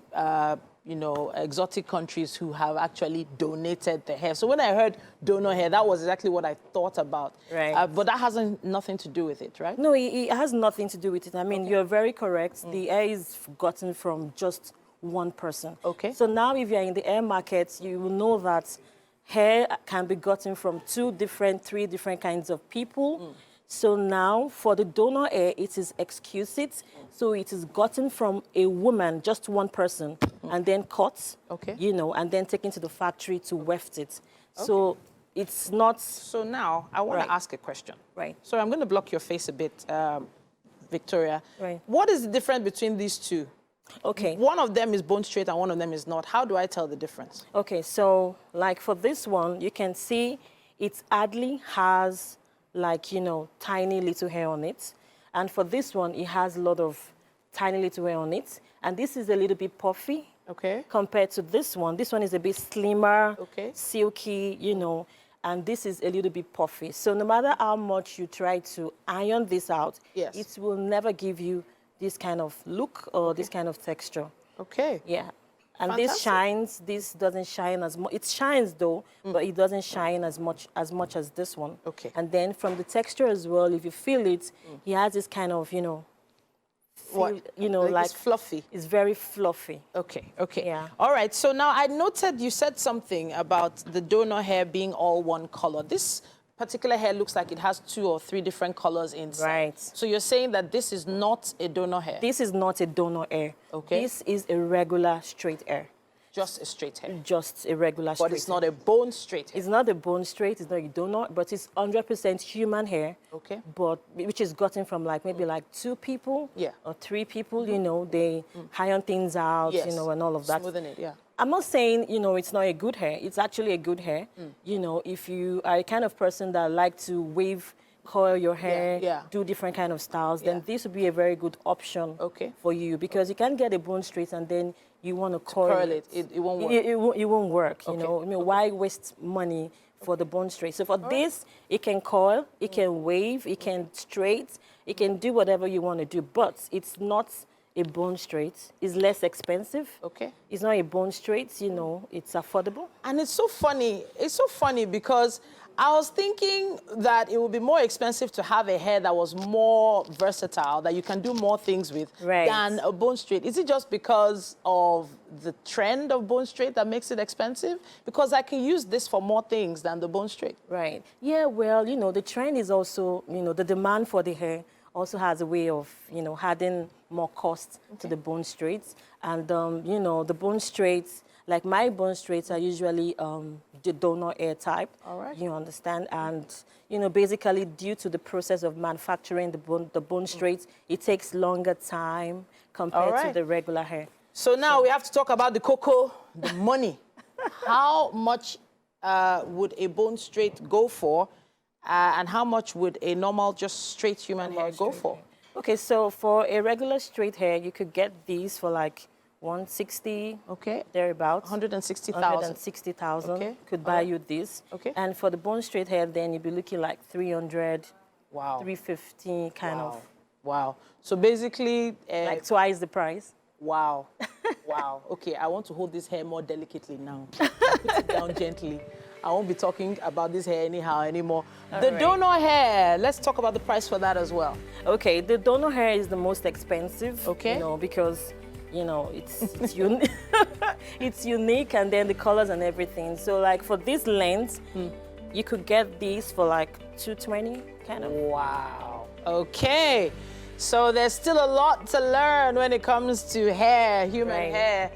you know, exotic countries who have actually donated the hair. So when I heard donor hair, that was exactly what I thought about. Right. But that has nothing to do with it, right? No, it has nothing to do with it. I mean, you're very correct. The hair is gotten from just one person. Okay. So now if you're in the hair market, you will know that hair can be gotten from 3 different kinds of people. So now for the donor hair, it is exquisite. So it is gotten from a woman, just one person, and then cut, you know, and then taken to the factory to weft it. So it's not... So now I want to ask a question. Right. So I'm going to block your face a bit, Victoria. Right. What is the difference between these two? Okay. One of them is bone straight and one of them is not. How do I tell the difference? Okay, so like for this one, you can see it hardly has like, you know, tiny little hair on it. And for this one, it has a lot of tiny little hair on it. And this is a little bit puffy. Okay. Compared to this one. This one is a bit slimmer, Okay. silky, you know, and this is a little bit puffy. So no matter how much you try to iron this out, Yes. it will never give you this kind of look or this kind of texture. Okay. Yeah. And Fantastic. this shines, this doesn't shine as much. It shines though, but it doesn't shine as much as this one. Okay. And then from the texture as well, if you feel it, he has this kind of, you know, you know, like it's fluffy. It's very fluffy. Okay, okay. Yeah. All right, so now I noted you said something about the donor hair being all one color. This particular hair looks like it has 2 or 3 different colors inside. Right. So you're saying that this is not a donor hair? This is not a donor hair. Okay. This is a regular straight hair. Just a straight hair? Just a regular straight But it's hair. not a bone straight hair? It's not a bone straight, it's not a donor, but it's 100% human hair. Okay. But which is gotten from like maybe like 2 people Yeah. or 3 people, you know, they iron things out, Yes. you know, and all of that. Smoothen it, yeah. I'm not saying, you know, it's not a good hair. It's actually a good hair. You know, if you are a kind of person that like to wave, coil your hair, yeah. do different kind of styles, Yeah. then this would be a very good option Okay. for you because you can't get a bone straight and then you want to curl it. It won't work. It won't work, you Okay. know. I mean, why waste money for the bone straight? So for this, it can coil, it can wave, it can straight, it can do whatever you want to do, but it's not a bone straight. It's less expensive. Okay. It's not a bone straight, you know, it's affordable. And it's so funny. It's so funny because I was thinking that it would be more expensive to have a hair that was more versatile, that you can do more things with, Right. than a bone straight. Is it just because of the trend of bone straight that makes it expensive? Because I can use this for more things than the bone straight. Right. Yeah, well, you know, the trend is also, you know, the demand for the hair also has a way of, you know, adding more cost to the bone straights. And, you know, the bone straights, like my bone straights are usually the donor hair type. All right. You understand? And, you know, basically due to the process of manufacturing the bone straights, it takes longer time compared to the regular hair. So now we have to talk about the cocoa, the money. How much would a bone straight go for? And how much would a normal, just straight human hair go for? Okay, so for a regular straight hair, you could get these for like 160, Okay. thereabouts. 160,000. 160,000 Okay. could buy you this. Okay. And for the bone straight hair, then you'd be looking like 300, Wow. 350 kind of, Wow. So basically, like twice the price. wow. Wow. Okay, I want to hold this hair more delicately now. Put it down gently. I won't be talking about this hair anyhow anymore. The right. donor hair, let's talk about the price for that as well. Okay, the donor hair is the most expensive. Okay. You know, because, you know, it's it's unique, and then the colors and everything. So like for this length, you could get these for like 220 kind of. Wow. Okay. So there's still a lot to learn when it comes to hair, human Right. hair.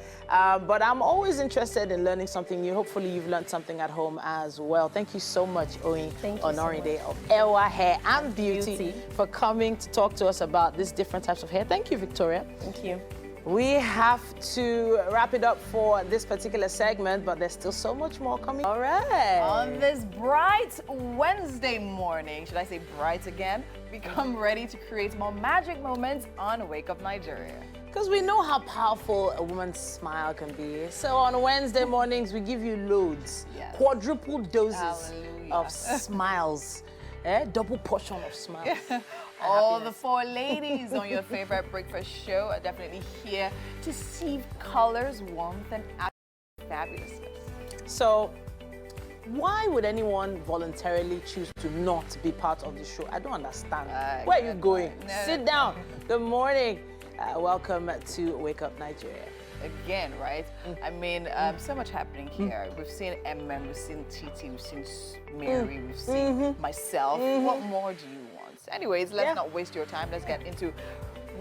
But I'm always interested in learning something new. Hopefully you've learned something at home as well. Thank you so much, Oyin Thank you so Onoride of Ewa Hair and Beauty, for coming to talk to us about these different types of hair. Thank you, Victoria. Thank you. We have to wrap it up for this particular segment, but there's still so much more coming. All right. On this bright Wednesday morning, should I say bright again? Become ready to create more magic moments on Wake Up Nigeria. Because we know how powerful a woman's smile can be. So on Wednesday mornings, we give you loads, Yes. quadruple doses Hallelujah. of smiles, double portion of smiles. All the four ladies on your favorite breakfast show are definitely here to sieve colors, warmth, and fabulousness. So why would anyone voluntarily choose to not be part of the show? I don't understand. Where are you going? No, Sit down. Good morning. Welcome to Wake Up Nigeria. Again, right? I mean, so much happening here. We've seen MM, we've seen Titi, we've seen Mary, we've seen myself. What more do you want? Anyways, let's not waste your time. Let's get into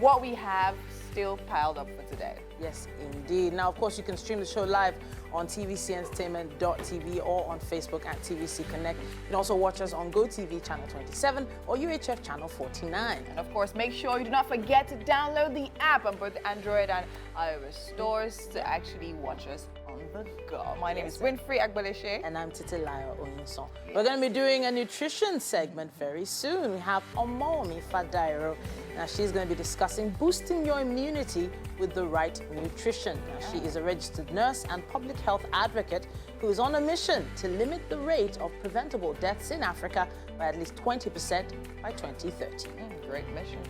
what we have still piled up for today. Yes, indeed. Now, of course, you can stream the show live on tvcentertainment.tv or on Facebook at TVC Connect. You can also watch us on GOTV channel 27 or UHF channel 49. And of course, make sure you do not forget to download the app on both the Android and iOS stores to actually watch us on the go. My name is Winfrey Agbaleshe. And I'm Titilayo Oyinson. We're going to be doing a nutrition segment very soon. We have Omomi Fadairo. Now, she's going to be discussing boosting your immunity with the right nutrition. Now, she is a registered nurse and public health advocate who is on a mission to limit the rate of preventable deaths in Africa by at least 20% by 2030. Great mission.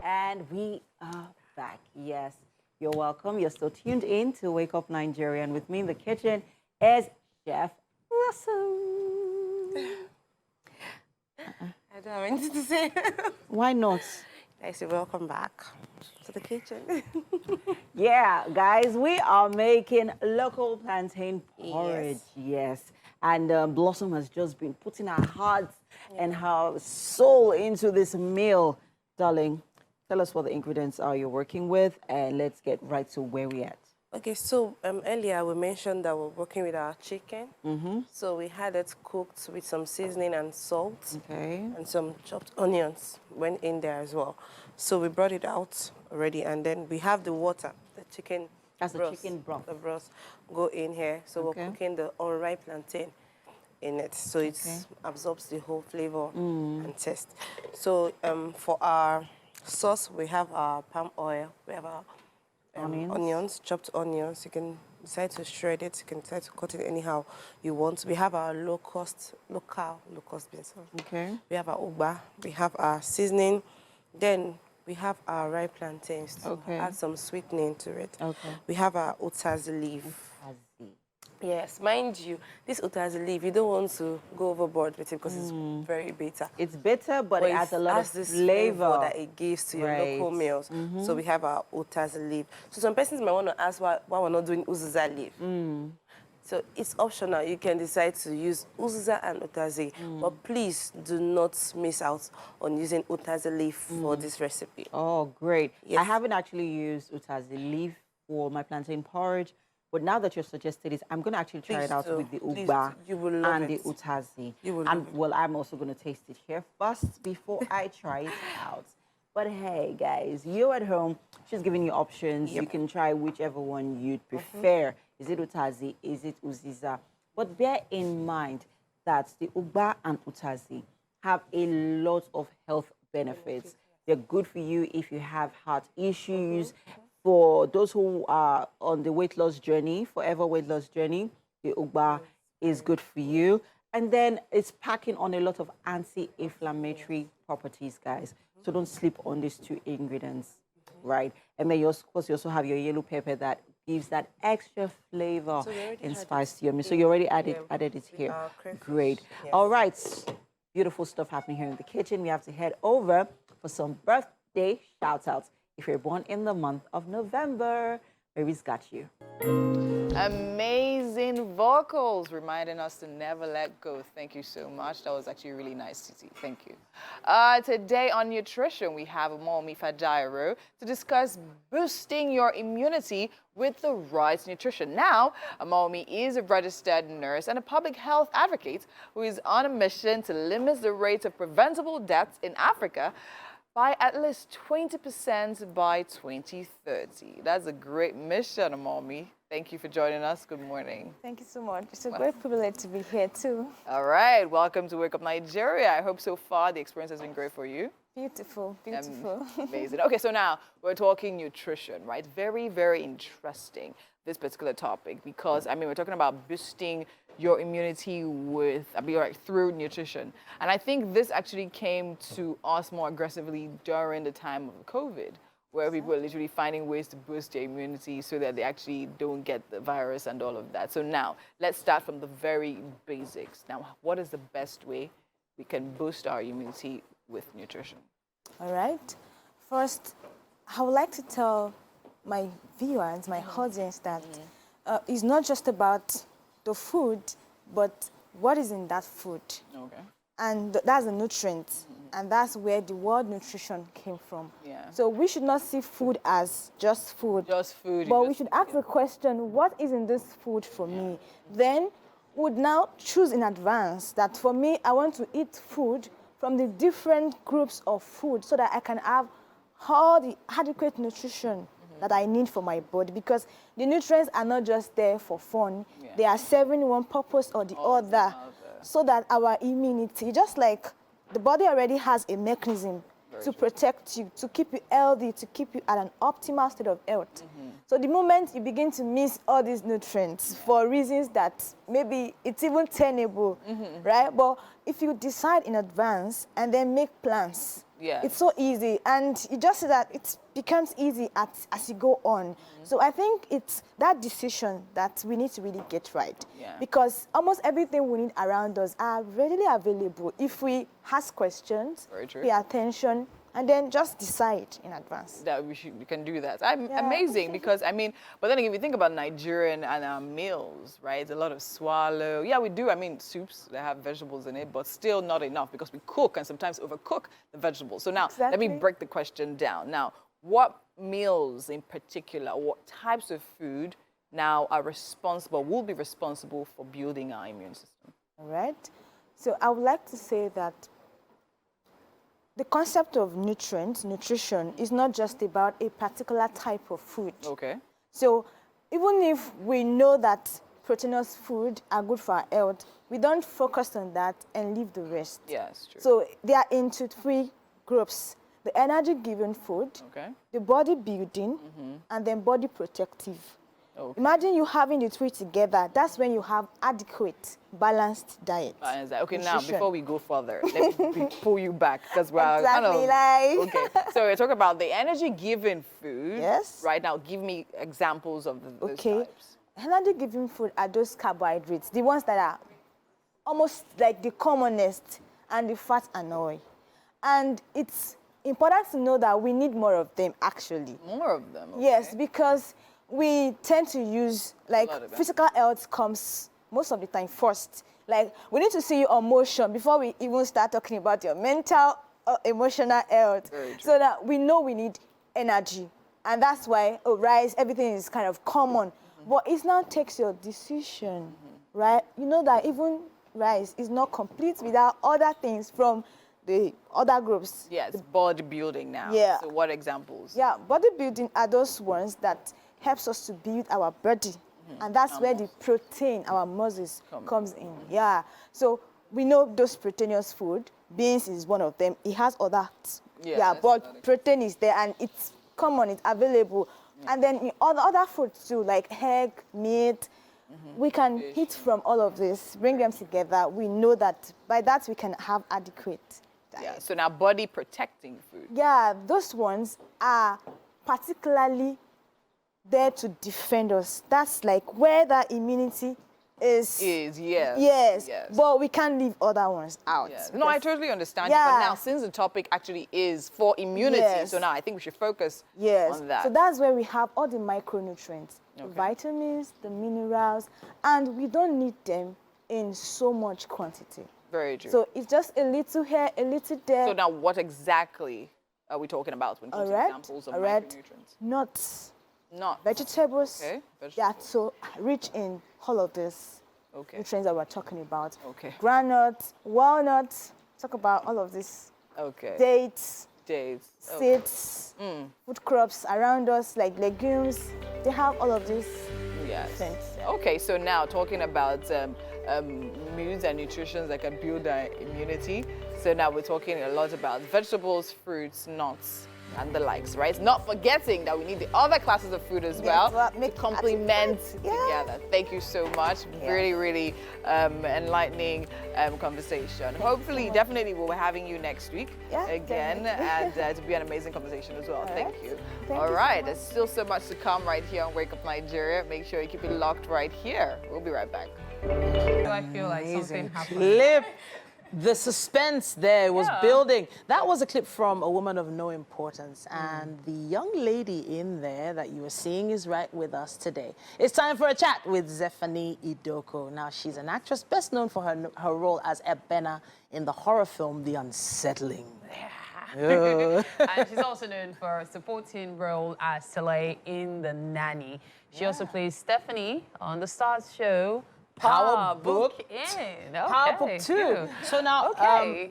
And we are back. Yes, you're welcome. You're still tuned in to Wake Up Nigeria. And with me in the kitchen is Chef Russell. I don't have anything to say. Why not? I say welcome back to the kitchen. Yeah, guys, we are making local plantain porridge. Yes. And Blossom has just been putting her heart and her soul into this meal. Darling, tell us what the ingredients are you're working with, and let's get right to where we're at. Okay, so earlier we mentioned that we're working with our chicken. So we had it cooked with some seasoning and salt. Okay. And some chopped onions went in there as well. So we brought it out already, and then we have the water, the chicken That's the broth, chicken broth. The broth go in here. So Okay. we're cooking the unripe plantain in it, so it absorbs the whole flavor and taste. So for our sauce, we have our palm oil, we have our onions, chopped onions. You can decide to shred it, you can decide to cut it anyhow you want. We have our local low-cost beans. Okay. We have our uba, we have our seasoning. Then We have our ripe plantains to add some sweetening to it. Okay. We have our utazi leaf. Yes, mind you, this utazi leaf, you don't want to go overboard with it because it's very bitter. It's bitter, but it adds a lot of this flavor that it gives to your local meals. So we have our utazi leaf. So some persons might want to ask why we're not doing uziza leaf. So it's optional. You can decide to use uziza and utazi, but please do not miss out on using utazi leaf for this recipe. Oh, great. Yes. I haven't actually used utazi leaf for my plantain porridge, but now that you've suggested it, I'm going to actually try it out with the ugba and the utazi. Well, I'm also going to taste it here first before I try it out. But hey, guys, you at home, she's giving you options. You can try whichever one you'd prefer. Is it utazi? Is it uziza? But bear in mind that the ugba and utazi have a lot of health benefits. They're good for you if you have heart issues. For those who are on the weight loss journey, forever weight loss journey, the ugba is good for you. And then it's packing on a lot of anti-inflammatory properties, guys. So don't sleep on these two ingredients, right? And then, of course, you also have your yellow pepper that gives that extra flavor and spice to your meal. So you already added it here. Great. Yes. All right. Beautiful stuff happening here in the kitchen. We have to head over for some birthday shout-outs. If you're born in the month of November, Mary's got you. Amazing vocals, reminding us to never let go. Thank you so much. That was actually really nice to see. Thank you. Today on nutrition, we have Omomi Fadairo to discuss boosting your immunity with the right nutrition. Now, Omomi is a registered nurse and a public health advocate who is on a mission to limit the rate of preventable deaths in Africa by at least 20% by 2030. That's a great mission, Omomi. Thank you for joining us. Good morning. Thank you so much. It's a great privilege to be here too. All right, welcome to Wake Up Nigeria. I hope so far the experience has been great for you. Beautiful, beautiful. Amazing. Okay, so now we're talking nutrition, right? Very, very interesting, this particular topic, because, I mean, we're talking about boosting your immunity through nutrition. And I think this actually came to us more aggressively during the time of COVID, where people are literally finding ways to boost their immunity so that they actually don't get the virus and all of that. So now, let's start from the very basics. Now, what is the best way we can boost our immunity with nutrition? All right. First, I would like to tell my viewers, my audience, that it's not just about the food, but what is in that food. Okay. And that's the nutrients. And that's where the word nutrition came from. Yeah. So we should not see food as just food. Just food. But we should ask the question, what is in this food for me? Then we would now choose in advance that for me, I want to eat food from the different groups of food so that I can have all the adequate nutrition that I need for my body, because the nutrients are not just there for fun. They are serving one purpose or the other, so that our immunity, just like the body already has a mechanism to protect you, to keep you healthy, to keep you at an optimal state of health. So the moment you begin to miss all these nutrients for reasons that maybe it's even tenable, right? But if you decide in advance and then make plans, it's so easy. And you just see that it becomes easy as you go on. So I think it's that decision that we need to really get right. Because almost everything we need around us are readily available if we ask questions, pay attention, and then just decide in advance. That we can do that. Amazing, because I mean, but then if you think about Nigerian and our meals, right? A lot of swallow. Yeah, we do. I mean, soups that have vegetables in it, but still not enough because we cook and sometimes overcook the vegetables. So now let me break the question down. Now, what meals in particular, what types of food now are will be responsible for building our immune system? All right. So I would like to say that the concept of nutrition, is not just about a particular type of food. Okay. So even if we know that proteinous food are good for our health, we don't focus on that and leave the rest. Yeah, that's true. So they are into three groups: the energy-giving food, the body building, and then body protective. Imagine you having the three together. That's when you have adequate, balanced diet. Okay, now, Nutrition. before we go further, let me pull you back because we're Exactly, like. Okay, so we're talking about the energy-giving food. Yes. Right now, give me examples of those Okay. types. Energy-giving food are those carbohydrates, the ones that are almost like the commonest, and the fat and oil. And it's important to know that we need more of them, actually. More of them? Okay. Yes, because we tend to use, like, lot of them. physical health comes most of the time first. Like, we need to see you on motion before we even start talking about your mental or emotional health. Very true. So that we know we need energy. And that's why, rice, everything is kind of common. But it now takes your decision, right? You know that even rice is not complete without other things from the other groups. Yes, bodybuilding now. Yeah. So what examples? Yeah, bodybuilding are those ones that helps us to build our body. And that's where the protein, our muscles, comes in. Yeah. So we know those proteinous food. Beans is one of them. It has other. Yeah, but protein is there and it's common, it's available. And then in other foods too, like egg, meat, we can eat from all of this, bring them together. We know that by that we can have adequate diet. Yeah, so now body protecting food. Yeah, those ones are particularly there to defend us. That's like where the immunity is. Yes. Yes. But we can't leave other ones out. Yes. No, I totally understand you. But now, since the topic actually is for immunity, so now I think we should focus on that. So that's where we have all the micronutrients, the vitamins, the minerals, and we don't need them in so much quantity. Very true. So it's just a little here, a little there. So now what exactly are we talking about when it comes to examples of micronutrients? Nuts. Nuts. Vegetables. Okay. They are so rich in all of this nutrients that we're talking about. Okay. Granules, walnuts, talk about all of this. Okay. Dates. Seeds. Seeds. Food crops around us, like legumes. They have all of this. Yes. Okay, so now talking about foods and nutrition that can build our immunity. So now we're talking a lot about vegetables, fruits, nuts, and the likes, right? Not forgetting that we need the other classes of food as well to complement together. Thank you so much. Really, really enlightening conversation. Hopefully, definitely we'll be having you next week again, and to be an amazing conversation as well. Thank you. All right, there's still so much to come right here on Wake Up Nigeria. Make sure you keep it locked right here. We'll be right back. I feel like something happened. The suspense there was building. That was a clip from A Woman of No Importance. And the young lady in there that you were seeing is right with us today. It's time for a chat with Zephanie Idoko. Now, she's an actress best known for her role as Ebena in the horror film The Unsettling. And she's also known for a supporting role as Soleil in The Nanny. She also plays Stephanie on the Stars show Power Book In. Power Book 2. So now, a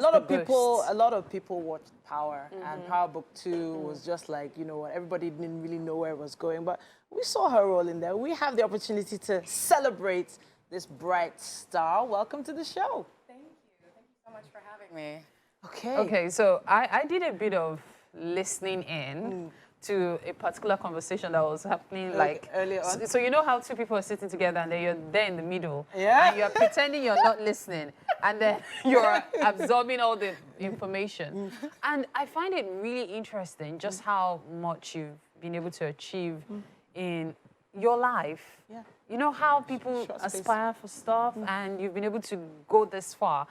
lot of people watched Power, and Power Book 2 was just like, you know what, everybody didn't really know where it was going, but we saw her role in there. We have the opportunity to celebrate this bright star. Welcome to the show. Thank you. Thank you so much for having me. Okay, so I did a bit of listening in to a particular conversation that was happening like earlier on. So you know how two people are sitting together and then you're there in the middle, Yeah. and you're pretending you're not listening, and then you're absorbing all the information. And I find it really interesting just how much you've been able to achieve in your life. Yeah. You know how people aspire for stuff, and you've been able to go this far.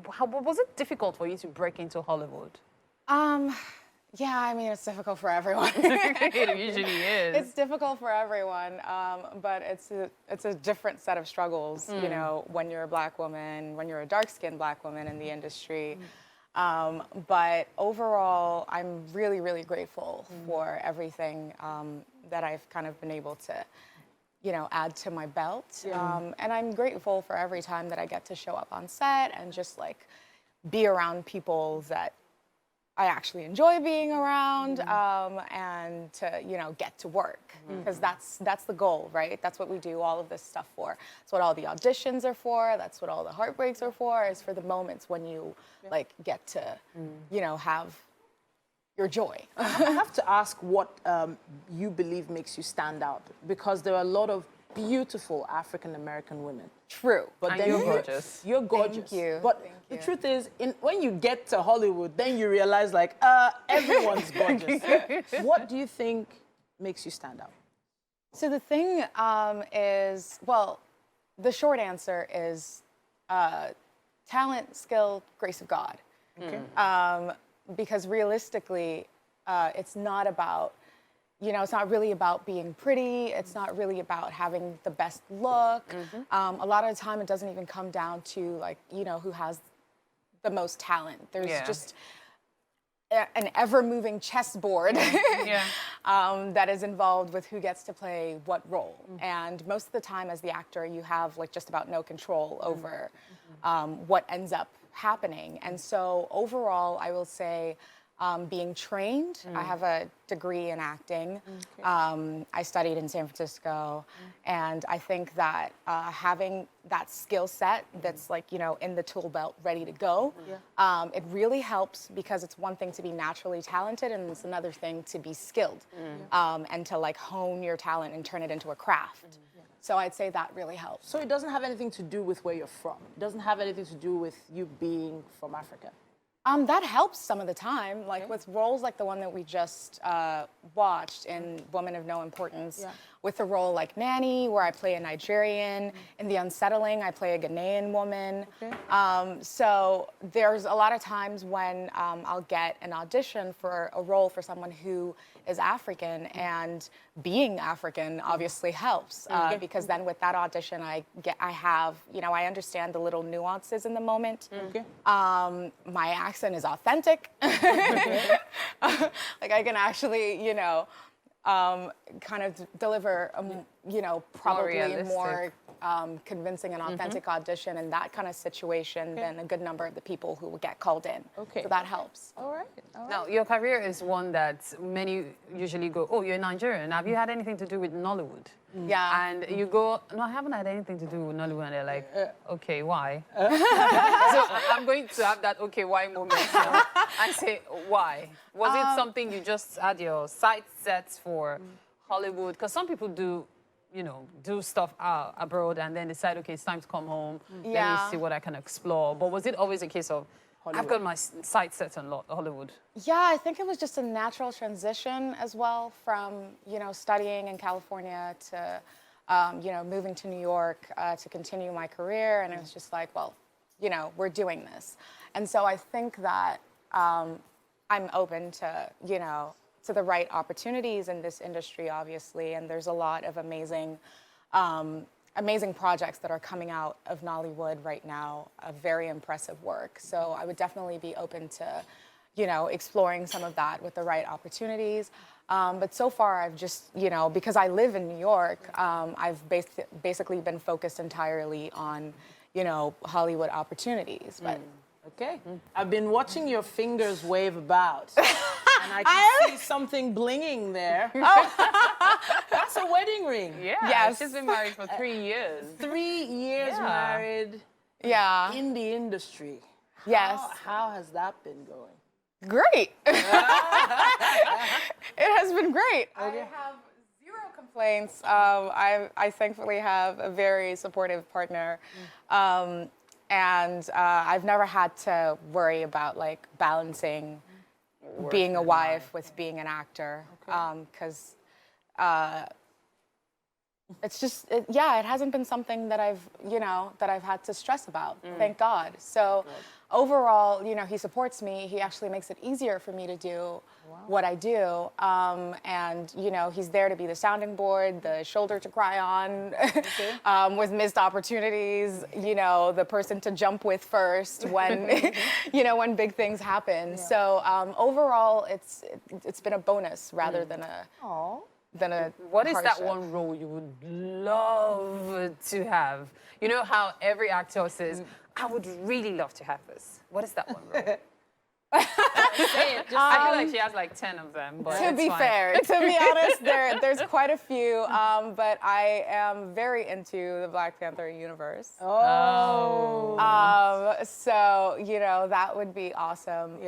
How was it difficult for you to break into Hollywood? Yeah, I mean, it's difficult for everyone. It usually is. It's difficult for everyone, but it's a different set of struggles, you know, when you're a Black woman, when you're a dark-skinned Black woman in the industry. But overall, I'm really, really grateful for everything that I've kind of been able to, you know, add to my belt. And I'm grateful for every time that I get to show up on set and just like be around people that I actually enjoy being around, and to, you know, get to work, because that's the goal, right? That's what we do all of this stuff for. That's what all the auditions are for. That's what all the heartbreaks are for, is for the moments when you like get to, you know, have your joy. I have to ask what you believe makes you stand out, because there are a lot of beautiful African-American women. True. But And then you're gorgeous. You're gorgeous. Thank you. But Thank the you. truth is, when you get to Hollywood, then you realize, like, everyone's gorgeous. What do you think makes you stand out? So the thing is, well, the short answer is talent, skill, grace of God. Okay. Because realistically, it's not about, it's not really about being pretty. It's not really about having the best look. A lot of the time, it doesn't even come down to, like, who has the most talent. There's just an ever-moving chessboard that is involved with who gets to play what role. And most of the time, as the actor, you have, like, just about no control over what ends up happening. And so overall, I will say, being trained, I have a degree in acting. I studied in San Francisco, and I think that having that skill set that's, like, in the tool belt ready to go, it really helps, because it's one thing to be naturally talented, and it's another thing to be skilled, and to, like, hone your talent and turn it into a craft. So I'd say that really helps. So it doesn't have anything to do with where you're from. It doesn't have anything to do with you being from Africa. That helps some of the time, like with roles like the one that we just watched in Woman of No Importance, with a role like Nanny, where I play a Nigerian. In The Unsettling, I play a Ghanaian woman. So there's a lot of times when I'll get an audition for a role for someone who is African, and being African obviously helps, because then with that audition, I understand the little nuances in the moment. My accent is authentic. Like, I can actually, kind of deliver, probably more convincing and authentic audition in that kind of situation than a good number of the people who will get called in. So that helps. All right. Now, your career is one that many usually go, oh, you're Nigerian. Have you had anything to do with Nollywood? Yeah. And you go, no, I haven't had anything to do with Nollywood. And they're like, okay, why? So I'm going to have that okay, why moment now and say, why? Was it something you just had your sight sets for Hollywood? Because some people do, do stuff abroad and then decide, okay, it's time to come home. Let me see what I can explore. But was it always a case of, Hollywood. I've got my sights set on Hollywood? Yeah, I think it was just a natural transition as well from, studying in California to, moving to New York to continue my career. And it was just like, well, we're doing this. And so I think that I'm open to, to the right opportunities in this industry, obviously. And there's a lot of amazing projects that are coming out of Nollywood right now, of very impressive work. So I would definitely be open to, exploring some of that with the right opportunities. But so far, I've just, because I live in New York, I've basically been focused entirely on, Hollywood opportunities. But okay. I've been watching your fingers wave about. And I can see something blinging there. That's a wedding ring. Yeah. Yes. She's been married for 3 years. 3 years married. Yeah. In the industry. Yes. How has that been going? Great. It has been great. I have zero complaints. I thankfully have a very supportive partner. And I've never had to worry about, like, balancing being a wife with being an actor, because it's just, it hasn't been something that I've had to stress about, thank God. So overall, he supports me. He actually makes it easier for me to do what I do. And, he's there to be the sounding board, the shoulder to cry on, with missed opportunities, the person to jump with first when, when big things happen. So overall, it's been a bonus rather than a... What is hardship. that one role you would love to have? You know how every actor says, I would really love to have this. What is that one role? Say it. I feel like she has like 10 of them. But To be fair, to be honest, there's quite a few, but I am very into the Black Panther universe. So, you know, that would be awesome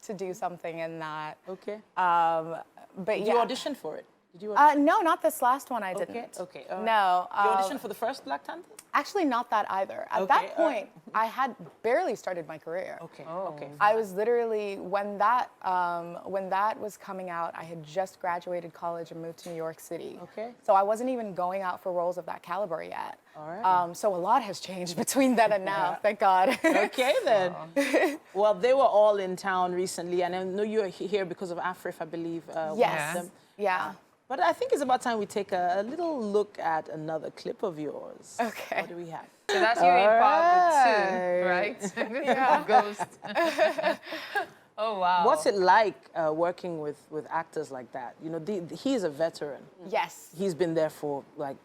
to do something in that. Okay. But Did you audition for it? Did you no, not this last one, I didn't. Okay. All right. No. You auditioned for the first Black Panther? Actually, not that either. At that point, I had barely started my career. Okay. Okay. I was literally, when that was coming out, I had just graduated college and moved to New York City. Okay. So I wasn't even going out for roles of that caliber yet. All right. So a lot has changed between then and now, thank God. Okay, then. Well, they were all in town recently, and I know you're here because of Afrif, I believe. Yes. One of them. Yeah. But I think it's about time we take a little look at another clip of yours. Okay. What do we have? So that's you in Power 2, right? Yeah. Ghost. Oh, wow. What's it like working with actors like that? You know, he's a veteran. Yes. He's been there for, like,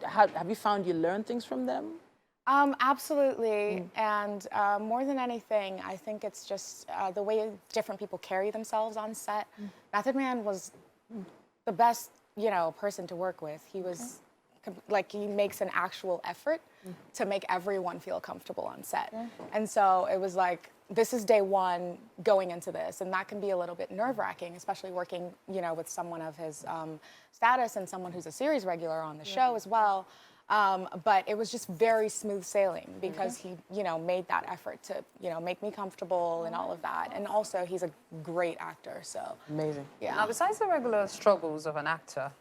have you found you learn things from them? Absolutely. And more than anything, I think it's just the way different people carry themselves on set. Method Man was the best, you know, person to work with. He was like, he makes an actual effort to make everyone feel comfortable on set. And so it was like, this is day one going into this, and that can be a little bit nerve-wracking, especially working, you know, with someone of his status and someone who's a series regular on the show as well. But it was just very smooth sailing because he, you know, made that effort to, you know, make me comfortable and all of that. And also, he's a great actor, so. Amazing. Yeah. Now, besides the regular struggles of an actor,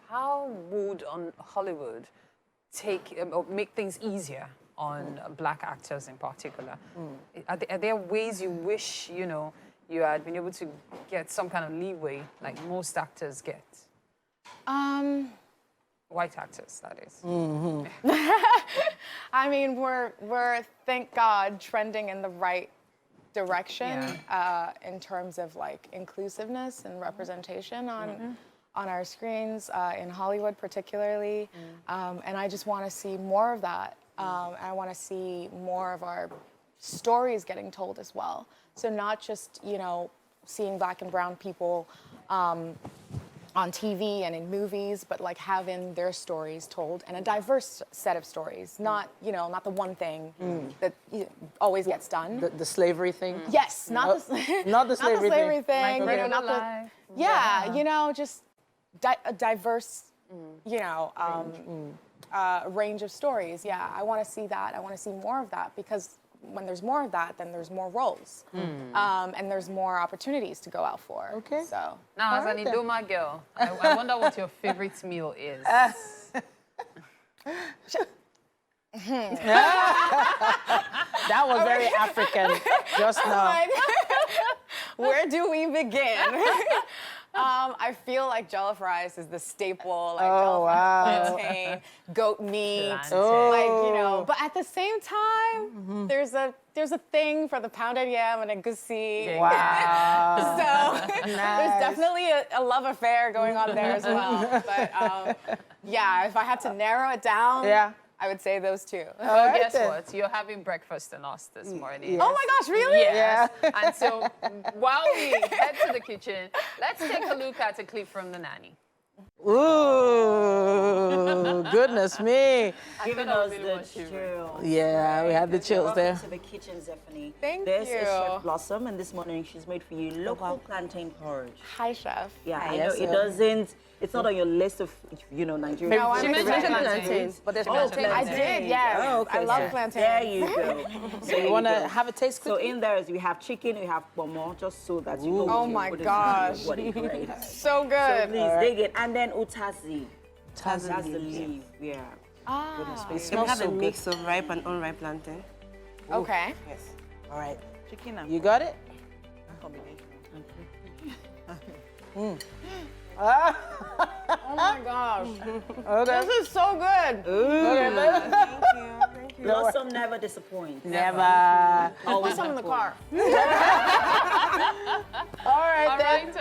how would Hollywood take or make things easier on Black actors in particular? Are there ways you wish, you know, you had been able to get some kind of leeway like most actors get? White actors, that is. I mean, we're thank God trending in the right direction in terms of like inclusiveness and representation on our screens in Hollywood particularly, and I just want to see more of that. I want to see more of our stories getting told as well. So not just, you know, seeing Black and brown people on TV and in movies, but like having their stories told and a diverse set of stories, not, you know, not the one thing that always gets done. The slavery thing? Yes, not the not the slavery thing. You know, not the, you know, just a diverse, you know, range of stories. Yeah, I want to see that. I want to see more of that because when there's more of that, then there's more roles, and there's more opportunities to go out for. Okay. So now, as an Idoma girl, I wonder what your favorite meal is. That was very African just now. Where do we begin? I feel like jollof rice is the staple, like jollof rice, plantain, goat meat, like, you know. But at the same time, there's a thing for the pounded yam and a goosey. Wow. So there's definitely a love affair going on there as well. But yeah, if I had to narrow it down, I would say those two. Well, guess what? You're having breakfast in us this morning. Yes. Oh my gosh, really? Yes. And so while we head to the kitchen, let's take a look at a clip from The Nanny. Ooh, goodness me. Giving us the chills. Yeah, we had the chills there. Welcome to the kitchen, Zephanie. Thank This you. is Chef Blossom, and this morning she's made for you local plantain porridge. Hi, Chef. Yeah, I know it doesn't. It's not on your list of, you know, Nigerian. No, She mentioned plantains, but there's plantain. I did, yes. Oh, okay. I love plantain. There you go. So you want to have a taste So quickly? in there is we have chicken, we have pomo, just so that you know. Oh what my you're putting gosh. in what it is. So So good. please dig it, and then utazi. That's the leaf. Yeah. It So we smells have so a good. mix of ripe and unripe plantain. Okay. Yes. All right. Chicken and You got it? Oh my gosh. Okay. This is so good. Thank you. Blossom never disappoints. Never. Put some in the car. All right, then.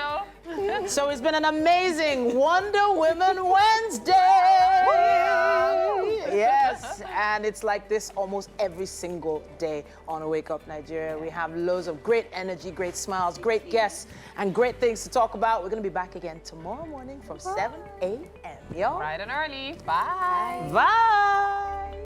Alright, So it's been an amazing Wonder Women Wednesday. Yes. And it's like this almost every single day on Wake Up Nigeria. We have loads of great energy, great smiles, great guests, and great things to talk about. We're going to be back again tomorrow morning from 7 a.m. Y'all. Bright and early. Bye. Bye.